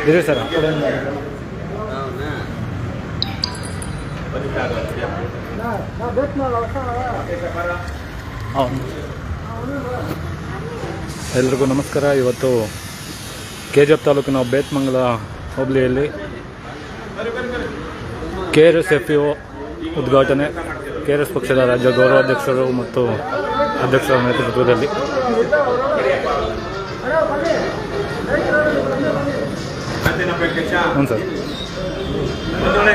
ಇದೆ ಸರ್. ಎಲ್ರಿಗೂ ನಮಸ್ಕಾರ. ಇವತ್ತು ಕೆಜಿಎಫ್ ತಾಲೂಕಿನ ಬೇತ್ಮಂಗಲ ಹೋಬಳಿಯಲ್ಲಿ KRS-FPO ಉದ್ಘಾಟನೆ KRS ಪಕ್ಷದ ರಾಜ್ಯ ಗೌರವಾಧ್ಯಕ್ಷರು ಮತ್ತು ಅಧ್ಯಕ್ಷರ ನೇತೃತ್ವದಲ್ಲಿ. ಹ್ಞೂ ಸರ್.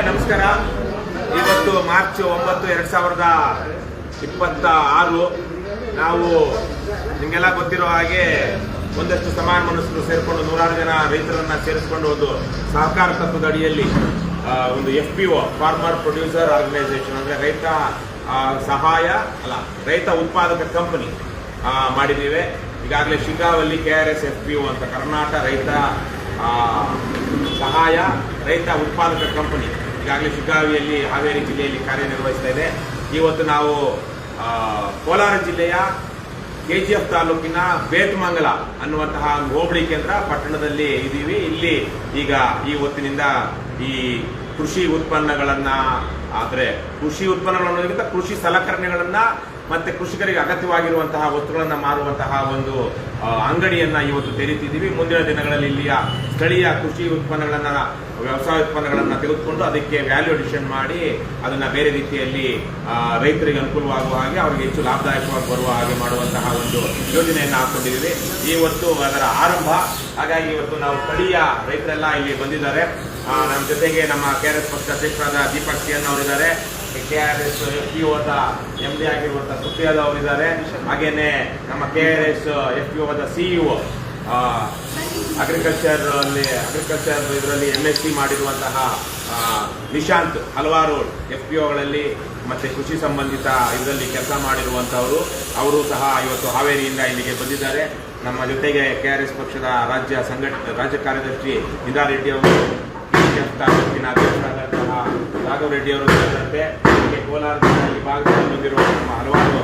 ನಮಸ್ಕಾರ. ಇವತ್ತು ಮಾರ್ಚ್ 9, 2026 ನಾವು ನಿಮಗೆಲ್ಲ ಗೊತ್ತಿರೋ ಹಾಗೆ ಒಂದಷ್ಟು ಸಮಾನ ಮನಸ್ಸರು ಸೇರಿಕೊಂಡು 100 ಜನ ರೈತರನ್ನ ಸೇರಿಸಿಕೊಂಡು ಒಂದು ಸಹಕಾರ ತತ್ವದ ಅಡಿಯಲ್ಲಿ ಒಂದು FPO ಫಾರ್ಮರ್ ಪ್ರೊಡ್ಯೂಸರ್ ಆರ್ಗನೈಸೇಷನ್ ಅಂದರೆ ರೈತ ಉತ್ಪಾದಕ ಕಂಪನಿ ಮಾಡಿದ್ದೀವಿ. ಈಗಾಗಲೇ ಶಿಗ್ಗಾವಲ್ಲಿ KRS-FPO ಅಂತ ಕರ್ನಾಟಕ ರೈತ ಸಹಾಯ ರೈತ ಉತ್ಪಾದಕ ಕಂಪನಿ ಈಗಾಗಲೇ ಶಿಗ್ಗಾವಿಯಲ್ಲಿ ಹಾವೇರಿ ಜಿಲ್ಲೆಯಲ್ಲಿ ಕಾರ್ಯನಿರ್ವಹಿಸ್ತಾ ಇದೆ. ಇವತ್ತು ನಾವು ಕೋಲಾರ ಜಿಲ್ಲೆಯ KGF ತಾಲೂಕಿನ ಬೇತ್ಮಂಗಲ ಅನ್ನುವಂತಹ ಹೋಬಳಿ ಕೇಂದ್ರ ಪಟ್ಟಣದಲ್ಲಿ ಇದ್ದೀವಿ. ಇಲ್ಲಿ ಈಗ ಈ ಹೊತ್ತಿನಿಂದ ಈ ಕೃಷಿ ಉತ್ಪನ್ನಗಳನ್ನ ಅನ್ನೋದಕ್ಕಿಂತ ಕೃಷಿ ಸಲಕರಣೆಗಳನ್ನ ಮತ್ತೆ ಕೃಷಿಕರಿಗೆ ಅಗತ್ಯವಾಗಿರುವಂತಹ ವಸ್ತುಗಳನ್ನು ಮಾರುವಂತಹ ಒಂದು ಅಂಗಡಿಯನ್ನ ಇವತ್ತು ತೆರೀತಿದ್ದೀವಿ. ಮುಂದಿನ ದಿನಗಳಲ್ಲಿ ಇಲ್ಲಿಯ ಸ್ಥಳೀಯ ಕೃಷಿ ಉತ್ಪನ್ನಗಳನ್ನ ವ್ಯವಸಾಯ ಉತ್ಪನ್ನಗಳನ್ನ ತೆಗೆದುಕೊಂಡು ಅದಕ್ಕೆ ವ್ಯಾಲ್ಯೂ ಅಡಿಷನ್ ಮಾಡಿ ಅದನ್ನ ಬೇರೆ ರೀತಿಯಲ್ಲಿ ರೈತರಿಗೆ ಅನುಕೂಲವಾಗುವ ಹಾಗೆ ಅವರಿಗೆ ಹೆಚ್ಚು ಲಾಭದಾಯಕವಾಗಿ ಬರುವ ಹಾಗೆ ಮಾಡುವಂತಹ ಒಂದು ಯೋಜನೆಯನ್ನು ಹಾಕೊಂಡಿದ್ದೀವಿ. ಇವತ್ತು ಅದರ ಆರಂಭ. ಹಾಗಾಗಿ ಇವತ್ತು ನಾವು ಸ್ಥಳೀಯ ರೈತರೆಲ್ಲ ಇಲ್ಲಿ ಬಂದಿದ್ದಾರೆ. ನಮ್ಮ ಜೊತೆಗೆ ನಮ್ಮ KRS ಪಕ್ಷದ ಅಧ್ಯಕ್ಷರಾದ ದೀಪಕ್ ಸಿಎನ್ ಅವರಿದ್ದಾರೆ. KRS-FPOದ MD ಆಗಿರುವಂತಹ ಸುಪ್ರಿಯಾದ ಅವರಿದ್ದಾರೆ. ಹಾಗೇನೆ ನಮ್ಮ KRS-FPOದ CEO ಅಗ್ರಿಕಲ್ಚರ್ ಇದರಲ್ಲಿ MSc ಮಾಡಿರುವಂತಹ ನಿಶಾಂತ್ ಹಲವಾರು FPOಗಳಲ್ಲಿ ಮತ್ತೆ ಕೃಷಿ ಸಂಬಂಧಿತ ಇದರಲ್ಲಿ ಕೆಲಸ ಮಾಡಿರುವಂತಹವರು. ಅವರು ಸಹ ಇವತ್ತು ಹಾವೇರಿಯಿಂದ ಇಲ್ಲಿಗೆ ಬಂದಿದ್ದಾರೆ. ನಮ್ಮ ಜೊತೆಗೆ KRS ಪಕ್ಷದ ರಾಜ್ಯ ಕಾರ್ಯದರ್ಶಿ ಇಂದಾ ರೆಡ್ಡಿ ಅವರು, ತಾಲೂಕಿನ ಅಧ್ಯಕ್ಷರಾದಂತಹ ರಾಘವ್ ರೆಡ್ಡಿ ಅವರು ಸೇರಿದಂತೆ ಕೋಲಾರ ಈ ಭಾಗದಲ್ಲಿ ಬಂದಿರುವ ನಮ್ಮ ಹಲವಾರು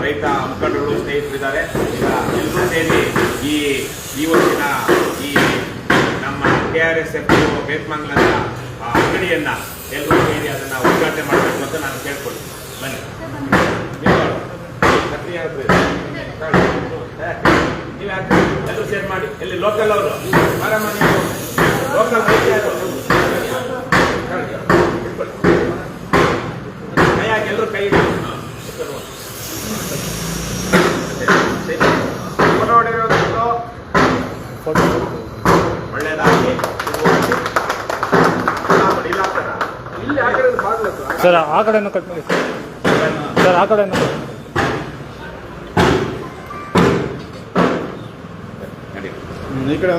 ರೈತ ಮುಖಂಡರು ಸ್ನೇಹಿತರಿದ್ದಾರೆ. ಈಗ ಎಲ್ಲರೂ ಸೇರಿ ಇವತ್ತಿನ ಈ ನಮ್ಮ KRS-FPO ಬೇತ್ಮಂಗಲದ ಅಂಗಡಿಯನ್ನ ಎಲ್ಲರೂ ಸೇರಿ ಅದನ್ನ ಉದ್ಘಾಟನೆ ಮಾಡಬೇಕು ಅಂತ ನಾನು ಕೇಳ್ಕೊಳ್ತೀನಿ. ಬನ್ನಿ ನೀವು ಎಲ್ಲರೂ ಸೇರಿ ಮಾಡಿ. ಎಲ್ಲಿ ಲೋಕಲ್ ಅವರು ಲೋಕಲ್ ಕೈಯಾಗಿ ಎಲ್ಲರೂ ಕೈ ಒಳ್ಳೆಯದಾಗಿ ಸರ್. ಆ ಕಡೆಯನ್ನು ಕಟ್ ಮಾಡಿ ಸರ್. ಆ ಕಡೆಯನ್ನು ಈ ಕಡೆ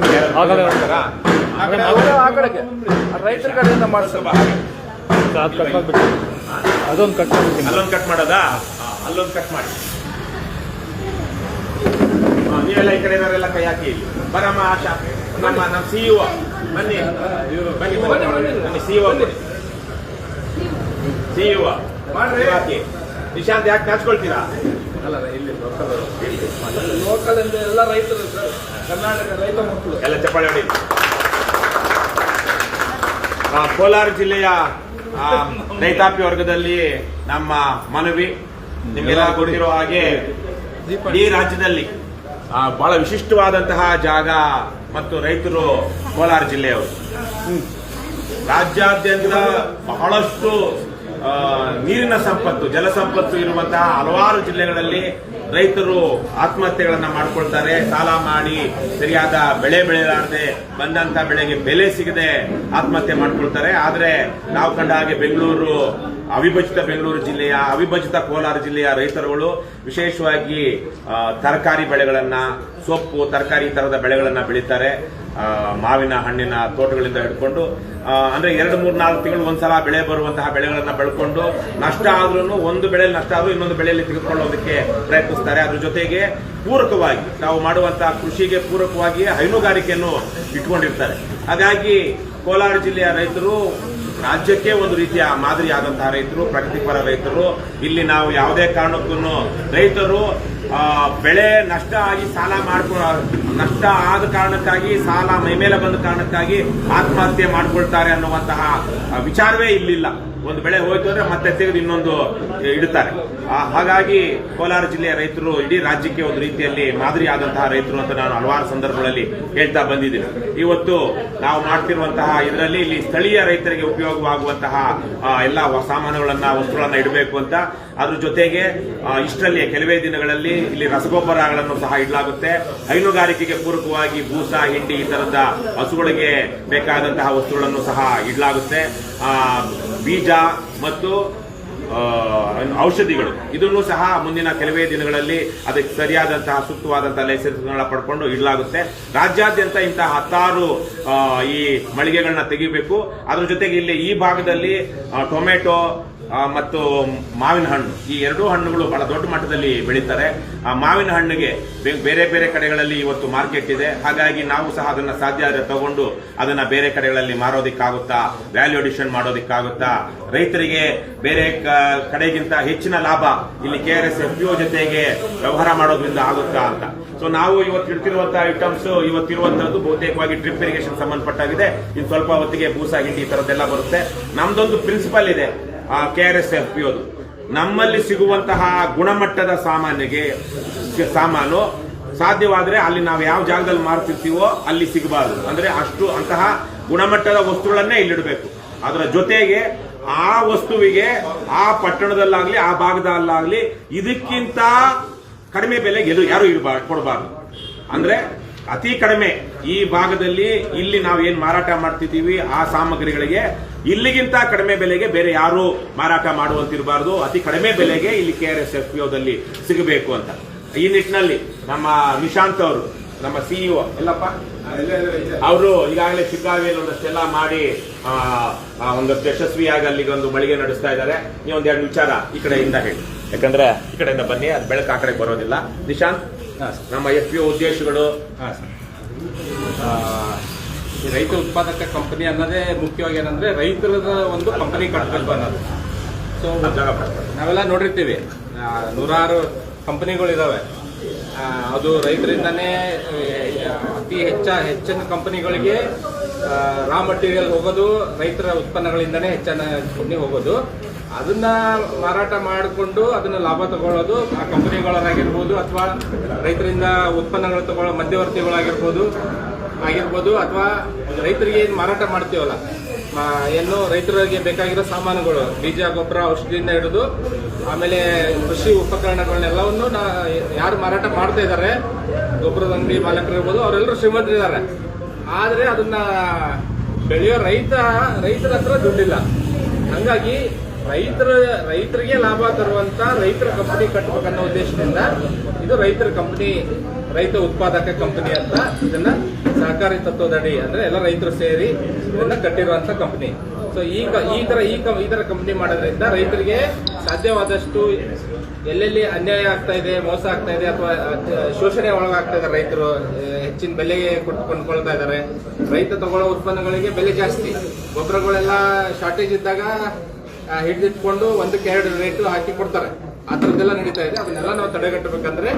ರೈತರ ಕಡೆಯಿಂದ ಮಾಡಿಸ್ತಾರೆ. ಅದು ಕಟ್ ಮಾಡಿಬಿಟ್ಟು ಅದೊಂದು ಕಟ್ ಮಾಡ್ಬಿಟ್ಟು ಅಲ್ಲೊಂದು ಕಟ್ ಮಾಡೋದಾ? ಅಲ್ಲೊಂದು ಕಟ್ ಮಾಡಿ. ನೀವೆಲ್ಲ ಈ ಕಡೆ ಇರೋರೆಲ್ಲ ಕೈ ಹಾಕಿ. ಬರಮ್ಮ ಆಶಾ, ನಮ್ಮ CEO ಬನ್ನಿ CEO ಹಾಕಿ. ನಿಶಾಂತ್ ಯಾಕೆ ನಾಚ್ಕೊಳ್ತೀರಾ? ಅಲ್ಲ, ಇಲ್ಲಿ ಲೋಕಲ್ ಎಲ್ಲ ರೈತರು ಸರ್, ಕರ್ನಾಟಕ ರೈತ ಮಕ್ಕಳು ಎಲ್ಲ ಚಪ್ಪಾಳೆ ಹೊಡಿ. ಕೋಲಾರ ಜಿಲ್ಲೆಯ ರೈತಾಪಿ ವರ್ಗದಲ್ಲಿ ನಮ್ಮ ಮನವಿ, ನಿಮಗೆಲ್ಲ ಗೊತ್ತಿರೋ ಹಾಗೆ ಈ ರಾಜ್ಯದಲ್ಲಿ ಬಹಳ ವಿಶಿಷ್ಟವಾದಂತಹ ಜಾಗ ಮತ್ತು ರೈತರು ಕೋಲಾರ ಜಿಲ್ಲೆಯವರು. ರಾಜ್ಯಾದ್ಯಂತ ಬಹಳಷ್ಟು ನೀರಿನ ಸಂಪತ್ತು, ಜಲ ಸಂಪತ್ತು ಇರುವಂತಹ ಹಲವಾರು ಜಿಲ್ಲೆಗಳಲ್ಲಿ ರೈತರು ಆತ್ಮಹತ್ಯೆಗಳನ್ನ ಮಾಡ್ಕೊಳ್ತಾರೆ. ಸಾಲ ಮಾಡಿ ಸರಿಯಾದ ಬೆಳೆ ಬೆಳೆಯಲಾರದೆ ಬಂದಂತ ಬೆಳೆಗೆ ಬೆಲೆ ಸಿಗದೆ ಆತ್ಮಹತ್ಯೆ ಮಾಡ್ಕೊಳ್ತಾರೆ. ಆದ್ರೆ ನಾವು ಕಂಡ ಹಾಗೆ ಅವಿಭಜಿತ ಬೆಂಗಳೂರು ಜಿಲ್ಲೆಯ, ಅವಿಭಜಿತ ಕೋಲಾರ ಜಿಲ್ಲೆಯ ರೈತರುಗಳು ವಿಶೇಷವಾಗಿ ತರಕಾರಿ ಬೆಳೆಗಳನ್ನ, ಸೊಪ್ಪು ತರಕಾರಿ ತರದ ಬೆಳೆಗಳನ್ನ ಬೆಳೀತಾರೆ. ಮಾವಿನ ಹಣ್ಣಿನ ತೋಟಗಳಿಂದ ಹಿಡ್ಕೊಂಡು ಅಂದ್ರೆ 2-3-4 ತಿಂಗಳು ಒಂದ್ಸಲ ಬೆಳೆ ಬರುವಂತಹ ಬೆಳೆಗಳನ್ನ ಬೆಳ್ಕೊಂಡು ನಷ್ಟ ಆದ್ರೂ ಒಂದು ಬೆಳೆಯಲ್ಲಿ ನಷ್ಟ ಆದ್ರೂ ಇನ್ನೊಂದು ಬೆಳೆಯಲ್ಲಿ ತೆಗೆದುಕೊಳ್ಳೋದಕ್ಕೆ ಪ್ರಯತ್ನಿಸ್ತಾರೆ. ಅದ್ರ ಜೊತೆಗೆ ಪೂರಕವಾಗಿ ನಾವು ಮಾಡುವಂತಹ ಕೃಷಿಗೆ ಪೂರಕವಾಗಿ ಹೈನುಗಾರಿಕೆಯನ್ನು ಇಟ್ಕೊಂಡಿರ್ತಾರೆ. ಹಾಗಾಗಿ ಕೋಲಾರ ಜಿಲ್ಲೆಯ ರೈತರು ರಾಜ್ಯಕ್ಕೆ ಒಂದು ರೀತಿಯ ಮಾದರಿಯಾದಂತಹ ರೈತರು, ಪ್ರಗತಿಪರ ರೈತರು. ಇಲ್ಲಿ ನಾವು ಯಾವುದೇ ಕಾರಣಕ್ಕೂ ರೈತರು ಬೆಳೆ ನಷ್ಟ ಆಗಿ ನಷ್ಟ ಆದ ಕಾರಣಕ್ಕಾಗಿ ಸಾಲ ಮೈಮೇಲೆ ಬಂದ ಕಾರಣಕ್ಕಾಗಿ ಆತ್ಮಹತ್ಯೆ ಮಾಡ್ಕೊಳ್ತಾರೆ ಅನ್ನುವಂತಹ ವಿಚಾರವೇ ಇಲ್ಲಿಲ್ಲ. ಒಂದು ಬೆಳೆ ಹೋಯ್ತು ಅಂದ್ರೆ ಮತ್ತೆ ತೆಗೆದು ಇನ್ನೊಂದು ಇಡುತ್ತಾರೆ. ಹಾಗಾಗಿ ಕೋಲಾರ ಜಿಲ್ಲೆಯ ರೈತರು ಇಡೀ ರಾಜ್ಯಕ್ಕೆ ಒಂದು ರೀತಿಯಲ್ಲಿ ಮಾದರಿ ಆದಂತಹ ರೈತರು ಅಂತ ನಾನು ಹಲವಾರು ಸಂದರ್ಭಗಳಲ್ಲಿ ಹೇಳ್ತಾ ಬಂದಿದ್ದೀನಿ. ಇವತ್ತು ನಾವು ಮಾಡ್ತಿರುವಂತಹ ಇದರಲ್ಲಿ ಇಲ್ಲಿ ಸ್ಥಳೀಯ ರೈತರಿಗೆ ಉಪಯೋಗವಾಗುವಂತಹ ಎಲ್ಲ ಸಾಮಾನುಗಳನ್ನ ವಸ್ತುಗಳನ್ನ ಇಡಬೇಕು ಅಂತ, ಅದ್ರ ಜೊತೆಗೆ ಇಷ್ಟರಲ್ಲಿ ಕೆಲವೇ ದಿನಗಳಲ್ಲಿ ಇಲ್ಲಿ ರಸಗೊಬ್ಬರಗಳನ್ನು ಸಹ ಇಡಲಾಗುತ್ತೆ. ಹೈನುಗಾರಿಕೆಗೆ ಪೂರಕವಾಗಿ ಬೂಸ, ಹಿಂಡಿ ಈ ತರದ ಹಸುಗಳಿಗೆ ಬೇಕಾದಂತಹ ವಸ್ತುಗಳನ್ನು ಸಹ ಇಡಲಾಗುತ್ತೆ. ಬೀಜ ಮತ್ತು ಔಷಧಿಗಳು ಇದನ್ನು ಸಹ ಮುಂದಿನ ಕೆಲವೇ ದಿನಗಳಲ್ಲಿ ಅದಕ್ಕೆ ಸರಿಯಾದಂತಹ ಸೂಕ್ತವಾದಂತಹ ಲೈಸೆನ್ಸ್ಗಳನ್ನ ಪಡ್ಕೊಂಡು ಇಡಲಾಗುತ್ತೆ. ರಾಜ್ಯಾದ್ಯಂತ ಇಂತಹ 10 ಈ ಮಳಿಗೆಗಳನ್ನ ತೆಗಿಬೇಕು. ಅದ್ರ ಜೊತೆಗೆ ಇಲ್ಲಿ ಈ ಭಾಗದಲ್ಲಿ ಟೊಮೆಟೊ ಮತ್ತು ಮಾವಿನ ಹಣ್ಣು, ಈ ಎರಡೂ ಹಣ್ಣುಗಳು ಬಹಳ ದೊಡ್ಡ ಮಟ್ಟದಲ್ಲಿ ಬೆಳೀತಾರೆ. ಮಾವಿನ ಹಣ್ಣಿಗೆ ಬೇರೆ ಬೇರೆ ಕಡೆಗಳಲ್ಲಿ ಇವತ್ತು ಮಾರ್ಕೆಟ್ ಇದೆ. ಹಾಗಾಗಿ ನಾವು ಸಹ ಅದನ್ನ ಸಾಧ್ಯ ಆದರೆ ತಗೊಂಡು ಅದನ್ನ ಬೇರೆ ಕಡೆಗಳಲ್ಲಿ ಮಾರೋದಿಕ್ಕಾಗುತ್ತಾ, ವ್ಯಾಲ್ಯೂ ಅಡಿಷನ್ ಮಾಡೋದಿಕ್ಕಾಗುತ್ತಾ, ರೈತರಿಗೆ ಬೇರೆ ಕಡೆಗಿಂತ ಹೆಚ್ಚಿನ ಲಾಭ ಇಲ್ಲಿ KRSFPO ಜೊತೆಗೆ ವ್ಯವಹಾರ ಮಾಡೋದ್ರಿಂದ ಆಗುತ್ತಾ ಅಂತ. ಸೊ ನಾವು ಇವತ್ತು ಇಡ್ತಿರುವಂತಹ ಐಟಮ್ಸ್ ಇವತ್ತಿರುವಂತಹದ್ದು ಬಹುತೇಕವಾಗಿ ಡ್ರಿಪ್ ಇರಿಗೇಷನ್ ಸಂಬಂಧಪಟ್ಟಾಗಿದೆ. ಇನ್ನು ಸ್ವಲ್ಪ ಹೊತ್ತಿಗೆ ಬೂಸ, ಹಿಂಡಿ ಈ ತರದ್ದೆಲ್ಲ ಬರುತ್ತೆ. ನಮ್ದೊಂದು ಪ್ರಿನ್ಸಿಪಲ್ ಇದೆ KRSFPO, ನಮ್ಮಲ್ಲಿ ಸಿಗುವಂತಹ ಗುಣಮಟ್ಟದ ಸಾಮಾನು ಸಾಧ್ಯವಾದ್ರೆ ಅಲ್ಲಿ ನಾವು ಯಾವ ಜಾಗದಲ್ಲಿ ಮಾರ್ತಿರ್ತೀವೋ ಅಲ್ಲಿ ಸಿಗಬಾರದು. ಅಂದ್ರೆ ಅಂತಹ ಗುಣಮಟ್ಟದ ವಸ್ತುಗಳನ್ನೇ ಇಲ್ಲಿಡಬೇಕು. ಅದರ ಜೊತೆಗೆ ಆ ವಸ್ತುವಿಗೆ ಆ ಪಟ್ಟಣದಲ್ಲಾಗ್ಲಿ ಆ ಭಾಗದಲ್ಲಾಗ್ಲಿ ಇದಕ್ಕಿಂತ ಕಡಿಮೆ ಬೆಲೆಗೆ ಯಾರು ಕೊಡಬಾರದು. ಅಂದ್ರೆ ಅತಿ ಕಡಿಮೆ ಈ ಭಾಗದಲ್ಲಿ ಇಲ್ಲಿ ನಾವು ಏನ್ ಮಾರಾಟ ಮಾಡ್ತಿದ್ದೀವಿ ಆ ಸಾಮಗ್ರಿಗಳಿಗೆ ಇಲ್ಲಿಗಿಂತ ಕಡಿಮೆ ಬೆಲೆಗೆ ಬೇರೆ ಯಾರು ಮಾರಾಟ ಮಾಡುವಂತಿರಬಾರದು. ಅತಿ ಕಡಿಮೆ ಬೆಲೆಗೆ ಇಲ್ಲಿ KRSFPOದಲ್ಲಿ ಸಿಗಬೇಕು ಅಂತ ಈ ನಿಟ್ಟಿನಲ್ಲಿ ನಮ್ಮ ನಿಶಾಂತ್ ಅವರು, ನಮ್ಮ CEO ಎಲ್ಲಪ್ಪ ಅವರು ಈಗಾಗಲೇ ಶಿಗ್ಗಾವಿಯಲ್ಲಿ ಒಂದಷ್ಟೆಲ್ಲ ಮಾಡಿ ಒಂದಷ್ಟು ಯಶಸ್ವಿಯಾಗಿ ಅಲ್ಲಿಗೆ ಒಂದು ಮಳಿಗೆ ನಡೆಸ್ತಾ ಇದ್ದಾರೆ. ನೀವು ಒಂದೆರಡು ವಿಚಾರ ಈ ಕಡೆಯಿಂದ ಹೇಳಿ, ಯಾಕಂದ್ರೆ ಈ ಕಡೆಯಿಂದ ಬನ್ನಿ, ಅದು ಬೆಳಕು ಆ ಕಡೆ ಬರೋದಿಲ್ಲ. ನಿಶಾಂತ್, ನಮ್ಮ FPO ಉದ್ದೇಶಗಳು. ಈ ರೈತ ಉತ್ಪಾದಕ ಕಂಪನಿ ಅನ್ನೋದೇ ಮುಖ್ಯವಾಗಿ ಏನಂದ್ರೆ ರೈತರದ ಒಂದು ಕಂಪನಿ ಕಟ್ಟಬೇಕು ಅನ್ನೋದು. ಸೊ ನಾವೆಲ್ಲ ನೋಡಿರ್ತೀವಿ, ನೂರಾರು ಕಂಪನಿಗಳಿದಾವೆ. ಅದು ರೈತರಿಂದಾನೇ ಅತಿ ಹೆಚ್ಚಿನ ಕಂಪನಿಗಳಿಗೆ ರಾ ಮಟೀರಿಯಲ್ ಹೋಗೋದು ರೈತರ ಉತ್ಪನ್ನಗಳಿಂದಾನೇ ಹೆಚ್ಚಿನ ಕಂಪನಿ ಹೋಗೋದು. ಅದನ್ನ ಮಾರಾಟ ಮಾಡಿಕೊಂಡು ಅದನ್ನ ಲಾಭ ತಗೊಳ್ಳೋದು ಆ ಕಂಪನಿಗಳಾಗಿರ್ಬೋದು, ಅಥವಾ ರೈತರಿಂದ ಉತ್ಪನ್ನಗಳು ತಗೊಳ್ಳೋ ಮಧ್ಯವರ್ತಿಗಳಾಗಿರ್ಬೋದು ಅಥವಾ ರೈತರಿಗೆ ಏನು ಮಾರಾಟ ಮಾಡ್ತೀವಲ್ಲ, ಏನು ರೈತರಿಗೆ ಬೇಕಾಗಿರೋ ಸಾಮಾನುಗಳು, ಬೀಜ, ಗೊಬ್ಬರ, ಔಷಧಿಯಿಂದ ಹಿಡಿದು ಆಮೇಲೆ ಕೃಷಿ ಉಪಕರಣಗಳನ್ನೆಲ್ಲವನ್ನು ಯಾರು ಮಾರಾಟ ಮಾಡ್ತಾ ಇದ್ದಾರೆ, ಗೊಬ್ಬರದ ಅಂಗಡಿ ಮಾಲಕರು ಇರ್ಬೋದು, ಅವರೆಲ್ಲರೂ ಶ್ರೀಮಂತರಿದ್ದಾರೆ. ಆದರೆ ಅದನ್ನ ಬೆಳೆಯೋ ರೈತರ ಹತ್ರ ದುಡ್ಡಿಲ್ಲ. ಹಂಗಾಗಿ ರೈತರಿಗೆ ಲಾಭ ತರುವಂತ ರೈತರ ಕಂಪನಿ ಕಟ್ಟಬೇಕನ್ನೋ ಉದ್ದೇಶದಿಂದ ಇದು ರೈತರ ಕಂಪನಿ, ರೈತ ಉತ್ಪಾದಕ ಕಂಪನಿ ಅಂತ ಇದನ್ನ ಸಹಕಾರಿ ತತ್ವದಡಿ ಅಂದ್ರೆ ಎಲ್ಲ ರೈತರು ಸೇರಿ ಇದನ್ನ ಕಟ್ಟಿರುವಂತ ಕಂಪನಿ. ಸೊ ಈ ತರ ಕಂಪನಿ ಮಾಡೋದ್ರಿಂದ ರೈತರಿಗೆ ಸಾಧ್ಯವಾದಷ್ಟು ಎಲ್ಲೆಲ್ಲಿ ಅನ್ಯಾಯ ಆಗ್ತಾ ಇದೆ, ಮೋಸ ಆಗ್ತಾ ಇದೆ, ಅಥವಾ ಶೋಷಣೆ ಒಳಗಾಗ್ತಾ ಇದೆ, ರೈತರು ಹೆಚ್ಚಿನ ಬೆಲೆಗೆ ಕೊಂಡ್ಕೊಳ್ತಾ ಇದ್ದಾರೆ. ರೈತ ತಗೊಳ್ಳೋ ಉತ್ಪನ್ನಗಳಿಗೆ ಬೆಲೆ ಜಾಸ್ತಿ, ಗೊಬ್ಬರಗಳೆಲ್ಲ ಶಾರ್ಟೇಜ್ ಇದ್ದಾಗ ಹಿಡಿದಿಟ್ಕೊಂಡು 1-2 ರೇಟು ಹಾಕಿ ಕೊಡ್ತಾರೆ. ಆ ಥರದ್ದೆಲ್ಲ ನಡೀತಾ ಇದೆ. ಅದನ್ನೆಲ್ಲ ನಾವು ತಡೆಗಟ್ಟಬೇಕಂದ್ರೆ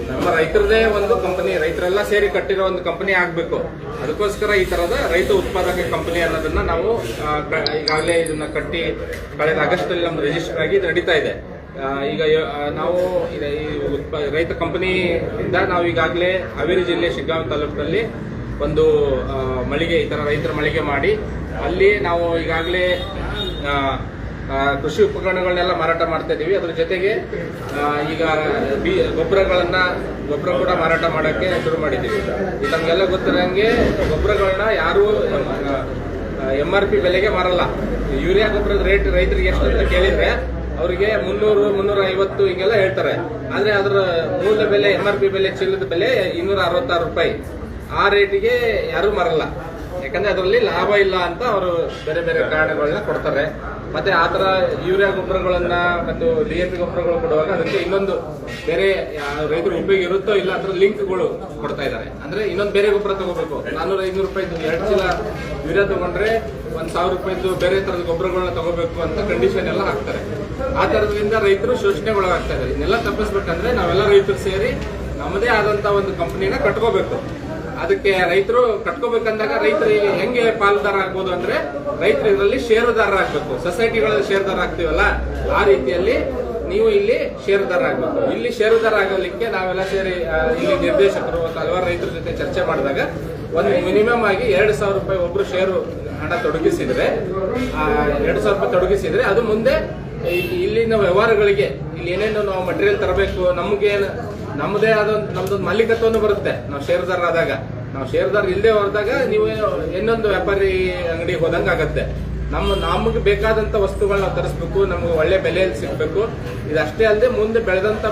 ನಮ್ಮ ರೈತರದೇ ಒಂದು ಕಂಪನಿ, ರೈತರೆಲ್ಲ ಸೇರಿ ಕಟ್ಟಿರೋ ಒಂದು ಕಂಪನಿ ಆಗ್ಬೇಕು. ಅದಕ್ಕೋಸ್ಕರ ಈ ತರದ ರೈತ ಉತ್ಪಾದಕ ಕಂಪನಿ ಅನ್ನೋದನ್ನ ನಾವು ಈಗಾಗಲೇ ಇದನ್ನ ಕಟ್ಟಿ ಕಳೆದ ಆಗಸ್ಟ್ ಅಲ್ಲಿ ನಮ್ದು ರಿಜಿಸ್ಟರ್ ಆಗಿ ಇದು ನಡೀತಾ ಇದೆ. ಈಗ ನಾವು ರೈತ ಕಂಪನಿಯಿಂದ ನಾವು ಈಗಾಗಲೇ ಹಾವೇರಿ ಜಿಲ್ಲೆ ಶಿಗ್ಗಾಂವಿ ತಾಲೂಕಿನಲ್ಲಿ ಒಂದು ಮಳಿಗೆ, ಈ ತರ ರೈತರ ಮಳಿಗೆ ಮಾಡಿ ಅಲ್ಲಿ ನಾವು ಈಗಾಗಲೇ ಕೃಷಿ ಉಪಕರಣಗಳನ್ನೆಲ್ಲ ಮಾರಾಟ ಮಾಡ್ತಾ ಇದೀವಿ. ಅದ್ರ ಜೊತೆಗೆ ಈಗ ಗೊಬ್ಬರ ಕೂಡ ಮಾರಾಟ ಮಾಡೋಕ್ಕೆ ಶುರು ಮಾಡಿದ್ದೀವಿ. ಈಗ ನಮಗೆಲ್ಲ ಗೊತ್ತಿರಂಗೆ ಗೊಬ್ಬರಗಳನ್ನ ಯಾರು MRP ಬೆಲೆಗೆ ಮಾರಲ್ಲ. ಯೂರಿಯಾ ಗೊಬ್ಬರದ ರೇಟ್ ರೈತರಿಗೆ ಎಷ್ಟು ಅಂತ ಕೇಳಿದ್ರೆ ಅವರಿಗೆ 300-350 ಹಿಂಗೆಲ್ಲ ಹೇಳ್ತಾರೆ. ಆದ್ರೆ ಅದರ ಮೂಲ ಬೆಲೆ MRP ಬೆಲೆ, ಚೀಲದ ಬೆಲೆ 266 ರೂಪಾಯಿ. ಆ ರೇಟಿಗೆ ಯಾರು ಮಾರಲ್ಲ, ಯಾಕಂದ್ರೆ ಅದರಲ್ಲಿ ಲಾಭ ಇಲ್ಲ ಅಂತ ಅವರು ಬೇರೆ ಬೇರೆ ಕಾರಣಗಳನ್ನ ಕೊಡ್ತಾರೆ. ಮತ್ತೆ ಆತರ ಯೂರಿಯಾ ಗೊಬ್ಬರಗಳನ್ನ ಮತ್ತು DAP ಗೊಬ್ಬರಗಳು ಕೊಡುವಾಗ ಅದಕ್ಕೆ ಇನ್ನೊಂದು ಬೇರೆ ರೈತರು ಉಪಯೋಗ ಇರುತ್ತೋ ಇಲ್ಲ ಅದರ ಲಿಂಕ್ಗಳು ಕೊಡ್ತಾ ಇದ್ದಾರೆ. ಅಂದ್ರೆ ಇನ್ನೊಂದು ಬೇರೆ ಗೊಬ್ಬರ ತಗೋಬೇಕು, 400-500 ರೂಪಾಯಿದು 2 ಚೀಲ ಯೂರಿಯಾ ತಗೊಂಡ್ರೆ 1,000 ರೂಪಾಯಿದು ಬೇರೆ ತರದ ಗೊಬ್ಬರಗಳನ್ನ ತಗೋಬೇಕು ಅಂತ ಕಂಡೀಷನ್ ಎಲ್ಲ ಹಾಕ್ತಾರೆ. ಆ ತರದಿಂದ ರೈತರು ಶೋಷಣೆಗೊಳಗಾಗ್ತಾ ಇದ್ದಾರೆ. ಇದನ್ನೆಲ್ಲ ತಪ್ಪಿಸ್ಬೇಕಂದ್ರೆ ನಾವೆಲ್ಲ ರೈತರು ಸೇರಿ ನಮ್ಮದೇ ಆದಂತ ಒಂದು ಕಂಪನಿನ ಕಟ್ಕೋಬೇಕು. ಅದಕ್ಕೆ ರೈತರು ಕಟ್ಕೋಬೇಕಂದಾಗ ರೈತರು ಹೆಂಗೆ ಪಾಲುದಾರ ಆಗ್ಬೋದು ಅಂದ್ರೆ ರೈತರು ಇದರಲ್ಲಿ ಷೇರುದಾರ ಆಗ್ಬೇಕು. ಸೊಸೈಟಿಗಳಲ್ಲಿ ಷೇರುದಾರ ಆಗ್ತೀವಲ್ಲ ಆ ರೀತಿಯಲ್ಲಿ ನೀವು ಇಲ್ಲಿ ಷೇರುದಾರ ಆಗ್ಬೇಕು. ಇಲ್ಲಿ ಷೇರುದಾರ ಆಗಲಿಕ್ಕೆ ನಾವೆಲ್ಲ ಸೇರಿ ಇಲ್ಲಿ ನಿರ್ದೇಶಕರು ಹಲವಾರು ರೈತರ ಜೊತೆ ಚರ್ಚೆ ಮಾಡಿದಾಗ ಒಂದು ಮಿನಿಮಮ್ ಆಗಿ 2,000 ರೂಪಾಯಿ ಒಬ್ರು ಷೇರು ಹಣ ತೊಡಗಿಸಿದ್ರೆ 2,000 ರೂಪಾಯಿ ತೊಡಗಿಸಿದ್ರೆ ಅದು ಮುಂದೆ ಇಲ್ಲಿನ ವ್ಯವಹಾರಗಳಿಗೆ ಇಲ್ಲಿ ಏನೇನು ನಾವು ಮಟೀರಿಯಲ್ ತರಬೇಕು, ನಮ್ಮದೇ ಆದ ನಮ್ದೊಂದು ಮಾಲೀಕತ್ವನು ಬರುತ್ತೆ. ನಾವು ಷೇರುದಾರ ಆದಾಗ, ನಾವು ಷೇರುದಾರ ಇಲ್ಲದೆ ಹೋದಾಗ ನೀವು ಇನ್ನೊಂದು ವ್ಯಾಪಾರಿ ಅಂಗಡಿಗೆ ಹೋದಂಗೆ ಆಗತ್ತೆ. ನಮಗೆ ಬೇಕಾದಂತ ವಸ್ತುಗಳನ್ನ ನಾವು ತರಿಸ್ಬೇಕು, ನಮ್ಗೆ ಒಳ್ಳೆ ಬೆಲೆಯಲ್ಲಿ ಸಿಗ್ಬೇಕು. ಇದಷ್ಟೇ ಅಲ್ಲದೆ ಮುಂದೆ ಬೆಳೆದಂತ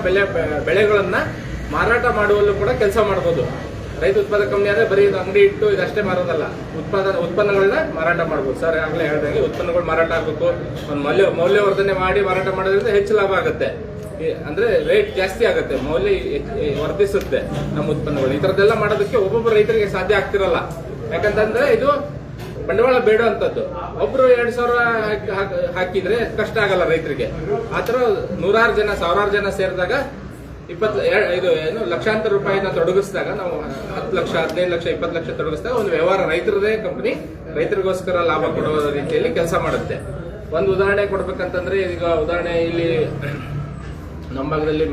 ಬೆಳೆಗಳನ್ನ ಮಾರಾಟ ಮಾಡುವಲ್ಲೂ ಕೂಡ ಕೆಲಸ ಮಾಡಬಹುದು. ರೈತ ಉತ್ಪಾದಕ ಕಂಪನಿ ಅಂದ್ರೆ ಬರೀ ಅಂಗಡಿ ಇಟ್ಟು ಇದಷ್ಟೇ ಮಾರೋದಲ್ಲ, ಉತ್ಪನ್ನಗಳನ್ನ ಮಾರಾಟ ಮಾಡಬಹುದು. ಸರ್ ಆಗ್ಲೇ ಹೇಳಿದಾಗೆ ಉತ್ಪನ್ನಗಳು ಮಾರಾಟ ಆಗಬೇಕು. ಒಂದು ಮೌಲ್ಯವರ್ಧನೆ ಮಾಡಿ ಮಾರಾಟ ಮಾಡೋದ್ರಿಂದ ಹೆಚ್ಚು ಲಾಭ ಆಗುತ್ತೆ. ಅಂದ್ರೆ ರೇಟ್ ಜಾಸ್ತಿ ಆಗುತ್ತೆ, ಮೌಲ್ಯ ವರ್ಧಿಸುತ್ತೆ ನಮ್ಮ ಉತ್ಪನ್ನಗಳು. ಈ ತರದೆಲ್ಲ ಮಾಡೋದಕ್ಕೆ ಒಬ್ಬೊಬ್ಬ ರೈತರಿಗೆ ಸಾಧ್ಯ ಆಗ್ತಿರಲ್ಲ. ಯಾಕಂತಂದ್ರೆ ಇದು ಬಂಡವಾಳ ಬೇಡುವಂತದ್ದು. ಒಬ್ರು 2,000 ಹಾಕಿದ್ರೆ ಕಷ್ಟ ಆಗಲ್ಲ ರೈತರಿಗೆ. ಆತರ 100 ಜನ 1,000 ಜನ ಸೇರಿದಾಗ 20 ಲಕ್ಷಾಂತರ ರೂಪಾಯಿನ ತೊಡಗಿಸಿದಾಗ ನಾವು 10 ಲಕ್ಷ 15 ಲಕ್ಷ 20 ಲಕ್ಷ ತೊಡಗಿಸಿದಾಗ ಒಂದು ವ್ಯವಹಾರ ರೈತರದೇ ಕಂಪನಿ ರೈತರಿಗೋಸ್ಕರ ಲಾಭ ಕೊಡುವ ರೀತಿಯಲ್ಲಿ ಕೆಲಸ ಮಾಡುತ್ತೆ. ಒಂದು ಉದಾಹರಣೆ ಕೊಡ್ಬೇಕಂತಂದ್ರೆ ಈಗ ಉದಾಹರಣೆ ಇಲ್ಲಿ ನಮ್ಮ ಭಾಗದಲ್ಲಿ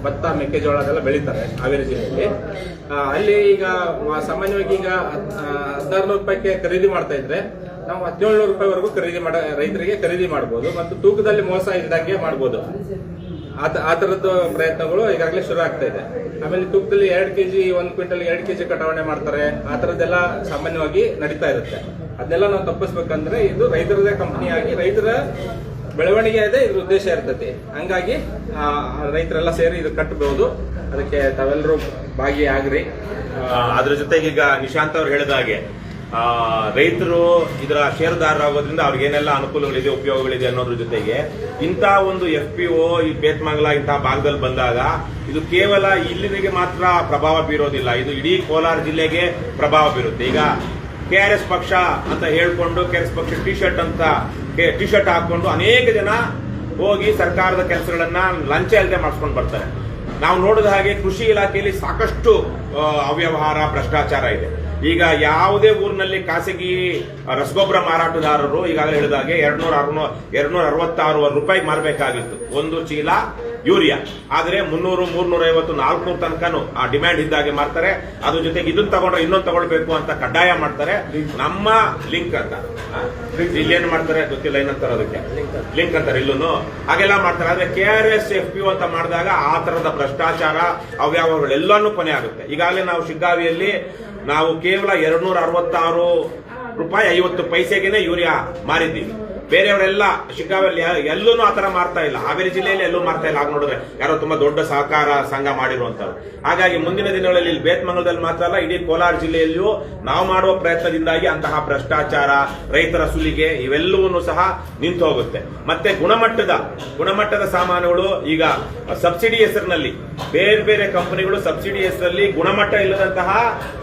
ಭತ್ತ ಮೆಕ್ಕೆಜೋಳ ಅದೆಲ್ಲ ಬೆಳೀತಾರೆ ಹಾವೇರಿ ಜಿಲ್ಲೆಯಲ್ಲಿ. ಅಲ್ಲಿ ಈಗ ಸಾಮಾನ್ಯವಾಗಿ ಈಗ 1,600 ರೂಪಾಯಿಗೆ ಖರೀದಿ ಮಾಡ್ತಾ ಇದ್ರೆ ನಾವು 1,700 ರೂಪಾಯಿವರೆಗೂ ರೈತರಿಗೆ ಖರೀದಿ ಮಾಡಬಹುದು ಮತ್ತು ತೂಕದಲ್ಲಿ ಮೋಸ ಇಲ್ದಂಗೆ ಮಾಡಬಹುದು. ಆ ತರದ್ದು ಪ್ರಯತ್ನಗಳು ಈಗಾಗಲೇ ಶುರು ಆಗ್ತಾ ಇದೆ. ಆಮೇಲೆ ತೂಕದಲ್ಲಿ 2 kg 1 ಕ್ವಿಂಟಲ್ 2 kg ಕಟಾವಣೆ ಮಾಡ್ತಾರೆ. ಆ ತರದ್ದೆಲ್ಲ ಸಾಮಾನ್ಯವಾಗಿ ನಡೀತಾ ಇರುತ್ತೆ. ಅದನ್ನೆಲ್ಲ ನಾವು ತಪ್ಪಿಸ್ಬೇಕಂದ್ರೆ ಇದು ರೈತರದೇ ಕಂಪನಿಯಾಗಿ ರೈತರ ಬೆಳವಣಿಗೆ ಇದೆ ಇದ್ರ ಉದ್ದೇಶ ಇರ್ತೈತಿ. ಹಂಗಾಗಿ ರೈತರೆಲ್ಲ ಸೇರಿ ಇದು ಕಟ್ಟಬಹುದು. ಅದಕ್ಕೆ ತಾವೆಲ್ಲರೂ ಭಾಗಿಯಾಗ್ರಿ. ಅದ್ರ ಜೊತೆಗೆ ಈಗ ನಿಶಾಂತ್ ಅವ್ರು ಹೇಳಿದ ಹಾಗೆ ರೈತರು ಇದರ ಷೇರುದಾರರಾಗೋದ್ರಿಂದ ಅವ್ರಿಗೆ ಏನೆಲ್ಲ ಅನುಕೂಲಗಳಿದೆ, ಉಪಯೋಗಗಳಿದೆ ಅನ್ನೋದ್ರ ಜೊತೆಗೆ ಇಂಥ ಒಂದು FPO ಈ ಬೇತ್ಮಂಗಲ ಇಂತಹ ಭಾಗದಲ್ಲಿ ಬಂದಾಗ ಇದು ಕೇವಲ ಇಲ್ಲಿಗೆ ಮಾತ್ರ ಪ್ರಭಾವ ಬೀರೋದಿಲ್ಲ, ಇದು ಇಡೀ ಕೋಲಾರ ಜಿಲ್ಲೆಗೆ ಪ್ರಭಾವ ಬೀರುತ್ತೆ. ಈಗ KRS ಪಕ್ಷ ಅಂತ ಹೇಳ್ಕೊಂಡು KRS ಪಕ್ಷ ಟಿ ಶರ್ಟ್ ಹಾಕೊಂಡು ಅನೇಕ ಜನ ಹೋಗಿ ಸರ್ಕಾರದ ಕೆಲಸಗಳನ್ನ ಲಂಚ ಇಲ್ಲದೆ ಮಾಡಿಸ್ಕೊಂಡು ಬರ್ತಾರೆ. ನಾವು ನೋಡಿದ ಹಾಗೆ ಕೃಷಿ ಇಲಾಖೆಯಲ್ಲಿ ಸಾಕಷ್ಟು ಅವ್ಯವಹಾರ ಭ್ರಷ್ಟಾಚಾರ ಇದೆ. ಈಗ ಯಾವುದೇ ಊರಿನಲ್ಲಿ ಖಾಸಗಿ ರಸಗೊಬ್ಬರ ಮಾರಾಟಗಾರರು ಈಗಾಗಲೇ ಹೇಳಿದಾಗೆ 266 ರೂಪಾಯಿಗೆ ಮಾರಬೇಕಾಗಿತ್ತು ಒಂದು ಚೀಲ ಯೂರಿಯಾ. ಆದ್ರೆ 300, 350, 400 ತನಕನೂ ಆ ಡಿಮ್ಯಾಂಡ್ ಇದ್ದಾಗೆ ಮಾರ್ತಾರೆ. ಅದ್ರ ಜೊತೆಗೆ ಇದನ್ನ ತಗೊಂಡ್ರೆ ಇನ್ನೊಂದು ತಗೊಳ್ಬೇಕು ಅಂತ ಕಡ್ಡಾಯ ಮಾಡ್ತಾರೆ. ನಮ್ಮ ಲಿಂಕ್ ಅಂತ ಇಲ್ಲೇನು ಮಾಡ್ತಾರೆ ಗೊತ್ತಿಲ್ಲ, ಏನಂತಾರೆ ಅದಕ್ಕೆ ಲಿಂಕ್ ಅಂತಾರೆ ಇಲ್ಲೂ ಹಾಗೆಲ್ಲ ಮಾಡ್ತಾರೆ. ಆದ್ರೆ KRS FPO ಅಂತ ಮಾಡಿದಾಗ ಆ ತರದ ಭ್ರಷ್ಟಾಚಾರ ಅವ್ಯವಹಾರಗಳೆಲ್ಲನೂ ಕೊನೆ ಆಗುತ್ತೆ. ಈಗಾಗಲೇ ನಾವು ಶಿಗ್ಗಾವಿಯಲ್ಲಿ ನಾವು ಕೇವಲ 266 ರೂಪಾಯಿ 50 ಪೈಸೆಗೆನೆ ಯೂರಿಯಾ ಮಾರಿದ್ದೀವಿ. ಬೇರೆಯವರೆಲ್ಲ ಶಿಗ್ಗಾವಿಯಲ್ಲಿ ಎಲ್ಲೂ ಆ ತರ ಮಾರ್ತಾ ಇಲ್ಲ. ಹಾವೇರಿ ಜಿಲ್ಲೆಯಲ್ಲಿ ಎಲ್ಲೂ ಮಾರ್ತಾ ಇಲ್ಲ. ಆಗ ನೋಡಿದ್ರೆ ಯಾರೋ ತುಂಬಾ ದೊಡ್ಡ ಸಹಕಾರ ಸಂಘ ಮಾಡಿರುವಂತವ್ರು. ಹಾಗಾಗಿ ಮುಂದಿನ ದಿನಗಳಲ್ಲಿ ಇಲ್ಲಿ ಬೇತ್ಮಂಗಲದಲ್ಲಿ ಮಾತ್ರ ಅಲ್ಲ, ಇಡೀ ಕೋಲಾರ ಜಿಲ್ಲೆಯಲ್ಲಿಯೂ ನಾವು ಮಾಡುವ ಪ್ರಯತ್ನದಿಂದಾಗಿ ಅಂತಹ ಭ್ರಷ್ಟಾಚಾರ, ರೈತರ ಸುಲಿಗೆ ಇವೆಲ್ಲವನ್ನೂ ಸಹ ನಿಂತು ಹೋಗುತ್ತೆ. ಮತ್ತೆ ಗುಣಮಟ್ಟದ ಸಾಮಾನುಗಳು ಈಗ ಸಬ್ಸಿಡಿ ಹೆಸರಿನಲ್ಲಿ ಬೇರೆ ಬೇರೆ ಕಂಪನಿಗಳು ಸಬ್ಸಿಡಿ ಹೆಸರಲ್ಲಿ ಗುಣಮಟ್ಟ ಇಲ್ಲದಂತಹ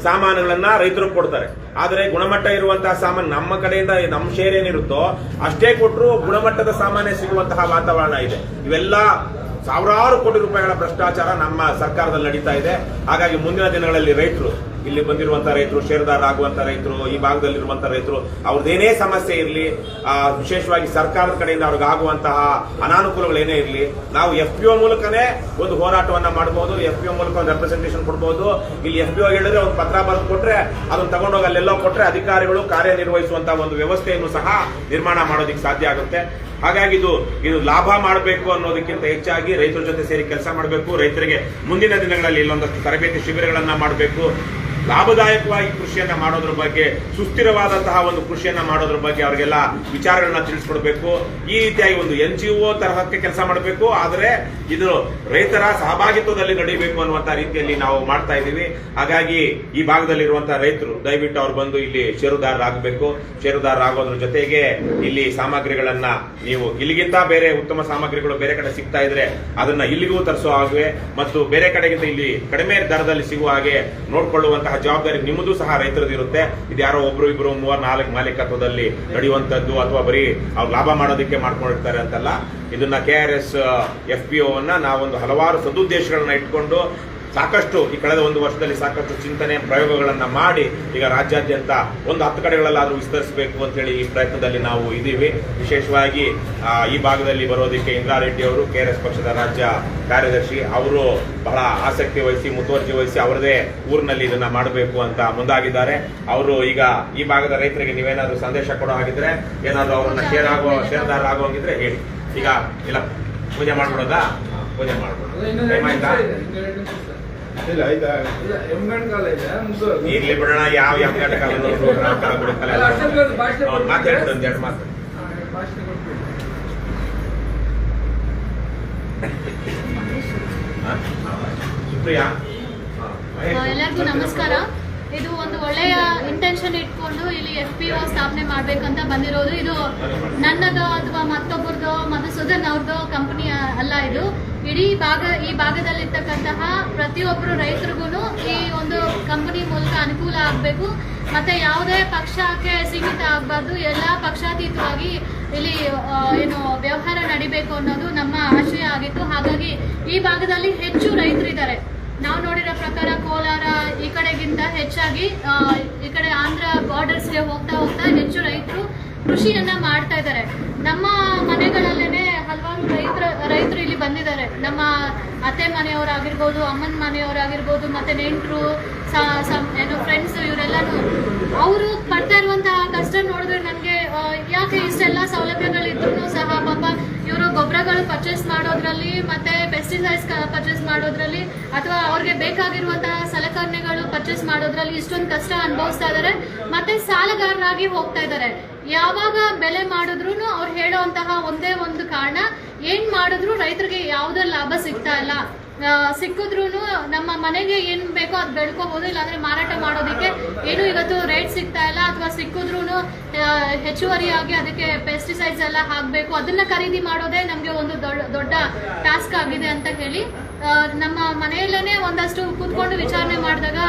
ಸಾಮಾನುಗಳನ್ನ ರೈತರು ಕೊಡ್ತಾರೆ. ಆದರೆ ಗುಣಮಟ್ಟ ಇರುವಂತಹ ಸಾಮಾನು ನಮ್ಮ ಕಡೆಯಿಂದ ನಮ್ಮ ಶೇರ್ ಏನಿರುತ್ತೋ ಅಷ್ಟೇ ಕೊಟ್ಟರು ಗುಣಮಟ್ಟದ ಸಾಮಾನ್ಯ ಸಿಗುವಂತಹ ವಾತಾವರಣ ಇದೆ. ಇವೆಲ್ಲ ಸಾವಿರಾರು ಕೋಟಿ ರೂಪಾಯಿಗಳ ಭ್ರಷ್ಟಾಚಾರ ನಮ್ಮ ಸರ್ಕಾರದಲ್ಲಿ ನಡೀತಾ ಇದೆ. ಹಾಗಾಗಿ ಮುಂದಿನ ದಿನಗಳಲ್ಲಿ ರೈತರು, ಇಲ್ಲಿ ಬಂದಿರುವಂತಹ ರೈತರು, ಷೇರುದಾರರಾಗುವಂತಹ ರೈತರು, ಈ ಭಾಗದಲ್ಲಿರುವಂತಹ ರೈತರು, ಅವ್ರದ್ದೇನೇ ಸಮಸ್ಯೆ ಇರಲಿ, ವಿಶೇಷವಾಗಿ ಸರ್ಕಾರದ ಕಡೆಯಿಂದ ಅವ್ರಿಗೆ ಆಗುವಂತಹ ಅನಾನುಕೂಲಗಳೇನೇ ಇರಲಿ, ನಾವು FPO ಮೂಲಕನೇ ಒಂದು ಹೋರಾಟವನ್ನ ಮಾಡಬಹುದು. FPO ಮೂಲಕ ಒಂದು ರೆಪ್ರೆಸೆಂಟೇಷನ್ ಕೊಡಬಹುದು. ಇಲ್ಲಿ FPO ಹೇಳಿದ್ರೆ ಒಂದು ಪತ್ರ ಬರೆದು ಕೊಟ್ರೆ ಅದನ್ನ ತಗೊಂಡೋಗಿ ಅಲ್ಲೆಲ್ಲೋ ಕೊಟ್ರೆ ಅಧಿಕಾರಿಗಳು ಕಾರ್ಯನಿರ್ವಹಿಸುವಂತಹ ಒಂದು ವ್ಯವಸ್ಥೆಯನ್ನು ಸಹ ನಿರ್ಮಾಣ ಮಾಡೋದಕ್ಕೆ ಸಾಧ್ಯ ಆಗುತ್ತೆ. ಹಾಗಾಗಿ ಇದು ಲಾಭ ಮಾಡಬೇಕು ಅನ್ನೋದಕ್ಕಿಂತ ಹೆಚ್ಚಾಗಿ ರೈತರ ಜೊತೆ ಸೇರಿ ಕೆಲಸ ಮಾಡಬೇಕು. ರೈತರಿಗೆ ಮುಂದಿನ ದಿನಗಳಲ್ಲಿ ಇಲ್ಲೊಂದಷ್ಟು ತರಬೇತಿ ಶಿಬಿರಗಳನ್ನ ಮಾಡಬೇಕು. ಲಾಭದಾಯಕವಾಗಿ ಕೃಷಿಯನ್ನ ಮಾಡೋದ್ರ ಬಗ್ಗೆ, ಸುಸ್ಥಿರವಾದಂತಹ ಒಂದು ಕೃಷಿಯನ್ನ ಮಾಡೋದ್ರ ಬಗ್ಗೆ ಅವರಿಗೆಲ್ಲ ವಿಚಾರಗಳನ್ನ ತಿಳಿಸ್ಕೊಡ್ಬೇಕು. ಈ ರೀತಿಯಾಗಿ ಒಂದು NGO ತರಹಕ್ಕೆ ಕೆಲಸ ಮಾಡಬೇಕು. ಆದರೆ ಇದು ರೈತರ ಸಹಭಾಗಿತ್ವದಲ್ಲಿ ನಡೀಬೇಕು ಅನ್ನುವಂತಹ ರೀತಿಯಲ್ಲಿ ನಾವು ಮಾಡ್ತಾ ಇದ್ದೀವಿ. ಹಾಗಾಗಿ ಈ ಭಾಗದಲ್ಲಿರುವಂತಹ ರೈತರು ದಯವಿಟ್ಟು ಅವ್ರು ಬಂದು ಇಲ್ಲಿ ಷೇರುದಾರರಾಗಬೇಕು. ಷೇರುದಾರರಾಗೋದ್ರ ಜೊತೆಗೆ ಇಲ್ಲಿ ಸಾಮಗ್ರಿಗಳನ್ನ ನೀವು ಇಲ್ಲಿಗಿಂತ ಬೇರೆ ಉತ್ತಮ ಸಾಮಗ್ರಿಗಳು ಬೇರೆ ಕಡೆ ಸಿಗ್ತಾ ಇದ್ರೆ ಅದನ್ನ ಇಲ್ಲಿಗೂ ತರಿಸುವ ಹಾಗೆ ಮತ್ತು ಬೇರೆ ಕಡೆಗಿಂತ ಇಲ್ಲಿ ಕಡಿಮೆ ದರದಲ್ಲಿ ಸಿಗುವ ಹಾಗೆ ನೋಡ್ಕೊಳ್ಳುವಂತಹ ಜವಾಬ್ದಾರಿ ನಿಮ್ಮದು ಸಹ ರೈತರದ್ದು ಇರುತ್ತೆ. ಇದು ಯಾರೋ ಒಬ್ರು ಇಬ್ರು 3-4 ಮಾಲೀಕತ್ವದಲ್ಲಿ ನಡೆಯುವಂತದ್ದು ಅಥವಾ ಬರೀ ಅವ್ರು ಲಾಭ ಮಾಡೋದಕ್ಕೆ ಮಾಡ್ಕೊಂಡಿರ್ತಾರೆ ಅಂತಲ್ಲ. ಇದನ್ನ KRS FPO ನಾವೊಂದು ಹಲವಾರು ಸದುದ್ದೇಶಗಳನ್ನ ಇಟ್ಕೊಂಡು ಸಾಕಷ್ಟು ಈ ಕಳೆದ 1 ವರ್ಷದಲ್ಲಿ ಸಾಕಷ್ಟು ಚಿಂತನೆ ಪ್ರಯೋಗಗಳನ್ನ ಮಾಡಿ ಈಗ ರಾಜ್ಯಾದ್ಯಂತ ಒಂದು 10 ಕಡೆಗಳಲ್ಲಾದ್ರೂ ವಿಸ್ತರಿಸಬೇಕು ಅಂತ ಹೇಳಿ ಈ ಪ್ರಯತ್ನದಲ್ಲಿ ನಾವು ಇದ್ದೀವಿ. ವಿಶೇಷವಾಗಿ ಈ ಭಾಗದಲ್ಲಿ ಬರೋದಕ್ಕೆ ಇಂದ್ರಾರೆಡ್ಡಿ ಅವರು KRS ಪಕ್ಷದ ರಾಜ್ಯ ಕಾರ್ಯದರ್ಶಿ, ಅವರು ಬಹಳ ಆಸಕ್ತಿ ವಹಿಸಿ ಮುತುವರ್ಜಿ ವಹಿಸಿ ಅವರದೇ ಊರಿನಲ್ಲಿ ಇದನ್ನ ಮಾಡಬೇಕು ಅಂತ ಮುಂದಾಗಿದ್ದಾರೆ. ಅವರು ಈಗ ಈ ಭಾಗದ ರೈತರಿಗೆ ನೀವೇನಾದ್ರೂ ಸಂದೇಶ ಕೊಡೋ ಹಾಗಿದ್ರೆ, ಏನಾದ್ರೂ ಅವರನ್ನ ಷೇರ್ದಾರ ಆಗೋಂಗಿದ್ರೆ ಹೇಳಿ. ಈಗ ಇಲ್ಲ ಪೂಜೆ ಮಾಡ್ಬಿಡೋದಾ? ಪೂಜೆ ಮಾಡ್ಬಿಡೋದು ಇರ್ಲಿ ಬಿಡೋಣ. ಯಾವ ಮಾತಾಡ್ಬಿಡು ಒಂದೆರಡು ಮಾತು. ಸುಪ್ರಿಯಾ, ಎಲ್ಲರಿಗೂ ನಮಸ್ಕಾರ. ಇದು ಒಂದು ಒಳ್ಳೆಯ ಇಂಟೆನ್ಷನ್ ಇಟ್ಕೊಂಡು ಇಲ್ಲಿ FPO ಸ್ಥಾಪನೆ ಮಾಡ್ಬೇಕಂತ ಬಂದಿರೋದು. ಇದು ನನ್ನದು ಅಥವಾ ಮತ್ತೊಬ್ಬರದು ಮಧುಸೂದನ್ ಅವ್ರದ್ದು ಕಂಪನಿ ಅಲ್ಲ. ಇದು ಇಡೀ ಈ ಭಾಗದಲ್ಲಿರ್ತಕ್ಕಂತಹ ಪ್ರತಿಯೊಬ್ಬರು ರೈತರಿಗೂ ಈ ಒಂದು ಕಂಪನಿ ಮೂಲಕ ಅನುಕೂಲ ಆಗಬೇಕು. ಮತ್ತೆ ಯಾವುದೇ ಪಕ್ಷಕ್ಕೆ ಸೀಮಿತ ಆಗಬಾರ್ದು, ಎಲ್ಲ ಪಕ್ಷಾತೀತವಾಗಿ ಇಲ್ಲಿ ಏನು ವ್ಯವಹಾರ ನಡಿಬೇಕು ಅನ್ನೋದು ನಮ್ಮ ಆಶಯ ಆಗಿತ್ತು. ಹಾಗಾಗಿ ಈ ಭಾಗದಲ್ಲಿ ಹೆಚ್ಚು ರೈತರಿದ್ದಾರೆ. ನಾವು ನೋಡಿರೋ ಪ್ರಕಾರ ಕೋಲಾರ ಈ ಕಡೆಗಿಂತ ಹೆಚ್ಚಾಗಿ ಈ ಕಡೆ ಆಂಧ್ರ ಬಾರ್ಡರ್ಸ್ಗೆ ಹೋಗ್ತಾ ಹೆಚ್ಚು ರೈತರು ಕೃಷಿಯನ್ನ ಮಾಡ್ತಾ ಇದ್ದಾರೆ. ನಮ್ಮ ಮನೆಗಳಲ್ಲೇನೆ ಹಲವಾರು ರೈತರು ಇಲ್ಲಿ ಬಂದಿದ್ದಾರೆ. ನಮ್ಮ ಅತ್ತೆ ಮನೆಯವರಾಗಿರ್ಬೋದು, ಅಮ್ಮನ ಮನೆಯವರಾಗಿರ್ಬೋದು, ಮತ್ತೆ ನೆಂಟರು, ಏನು ಫ್ರೆಂಡ್ಸ್, ಇವರೆಲ್ಲನೂ ಅವರು ಪಡ್ತಾ ಇರುವಂತಹ ಕಷ್ಟ ನೋಡಿದ್ರೆ ನನಗೆ ಯಾಕೆ ಇಷ್ಟೆಲ್ಲ ಸೌಲಭ್ಯಗಳಿದ್ರೂ ಸಹ ಪಾಪ ಇವರು ಗೊಬ್ಬರಗಳು ಪರ್ಚೇಸ್ ಮಾಡೋದ್ರಲ್ಲಿ ಮತ್ತೆ ಪೆಸ್ಟಿಸೈಡ್ಸ್ ಪರ್ಚೇಸ್ ಮಾಡೋದ್ರಲ್ಲಿ ಅಥವಾ ಅವ್ರಿಗೆ ಬೇಕಾಗಿರುವಂತಹ ಸಲಕರಣೆಗಳು ಪರ್ಚೇಸ್ ಮಾಡೋದ್ರಲ್ಲಿ ಇಷ್ಟೊಂದು ಕಷ್ಟ ಅನುಭವಿಸ್ತಾ ಇದ್ದಾರೆ. ಮತ್ತೆ ಸಾಲಗಾರರಾಗಿ ಹೋಗ್ತಾ ಇದ್ದಾರೆ. ಯಾವಾಗ ಬೆಲೆ ಮಾಡಿದ್ರು ಅವ್ರು ಹೇಳುವಂತಹ ಒಂದೇ ಒಂದು ಕಾರಣ, ಏನ್ ಮಾಡಿದ್ರು ರೈತರಿಗೆ ಯಾವುದೇ ಲಾಭ ಸಿಗ್ತಾ ಇಲ್ಲ. ಸಿಕ್ಕಿದ್ರು ನಮ್ಮ ಮನೆಗೆ ಏನ್ ಬೇಕೋ ಅದು ಬೆಳ್ಕೋಬಹುದು, ಇಲ್ಲಾಂದ್ರೆ ಮಾರಾಟ ಮಾಡೋದಕ್ಕೆ ಏನು ಇವತ್ತು ರೇಟ್ ಸಿಗ್ತಾ ಇಲ್ಲ. ಅಥವಾ ಸಿಕ್ಕಿದ್ರು ಹೆಚ್ಚುವರಿಯಾಗಿ ಅದಕ್ಕೆ ಪೆಸ್ಟಿಸೈಡ್ಸ್ ಎಲ್ಲ ಹಾಕಬೇಕು, ಅದನ್ನ ಖರೀದಿ ಮಾಡೋದೇ ನಮ್ಗೆ ಒಂದು ದೊಡ್ಡ ಟಾಸ್ಕ್ ಆಗಿದೆ ಅಂತ ಹೇಳಿ ನಮ್ಮ ಮನೆಯಲ್ಲೇನೆ ಒಂದಷ್ಟು ಕೂತ್ಕೊಂಡು ವಿಚಾರಣೆ ಮಾಡಿದಾಗ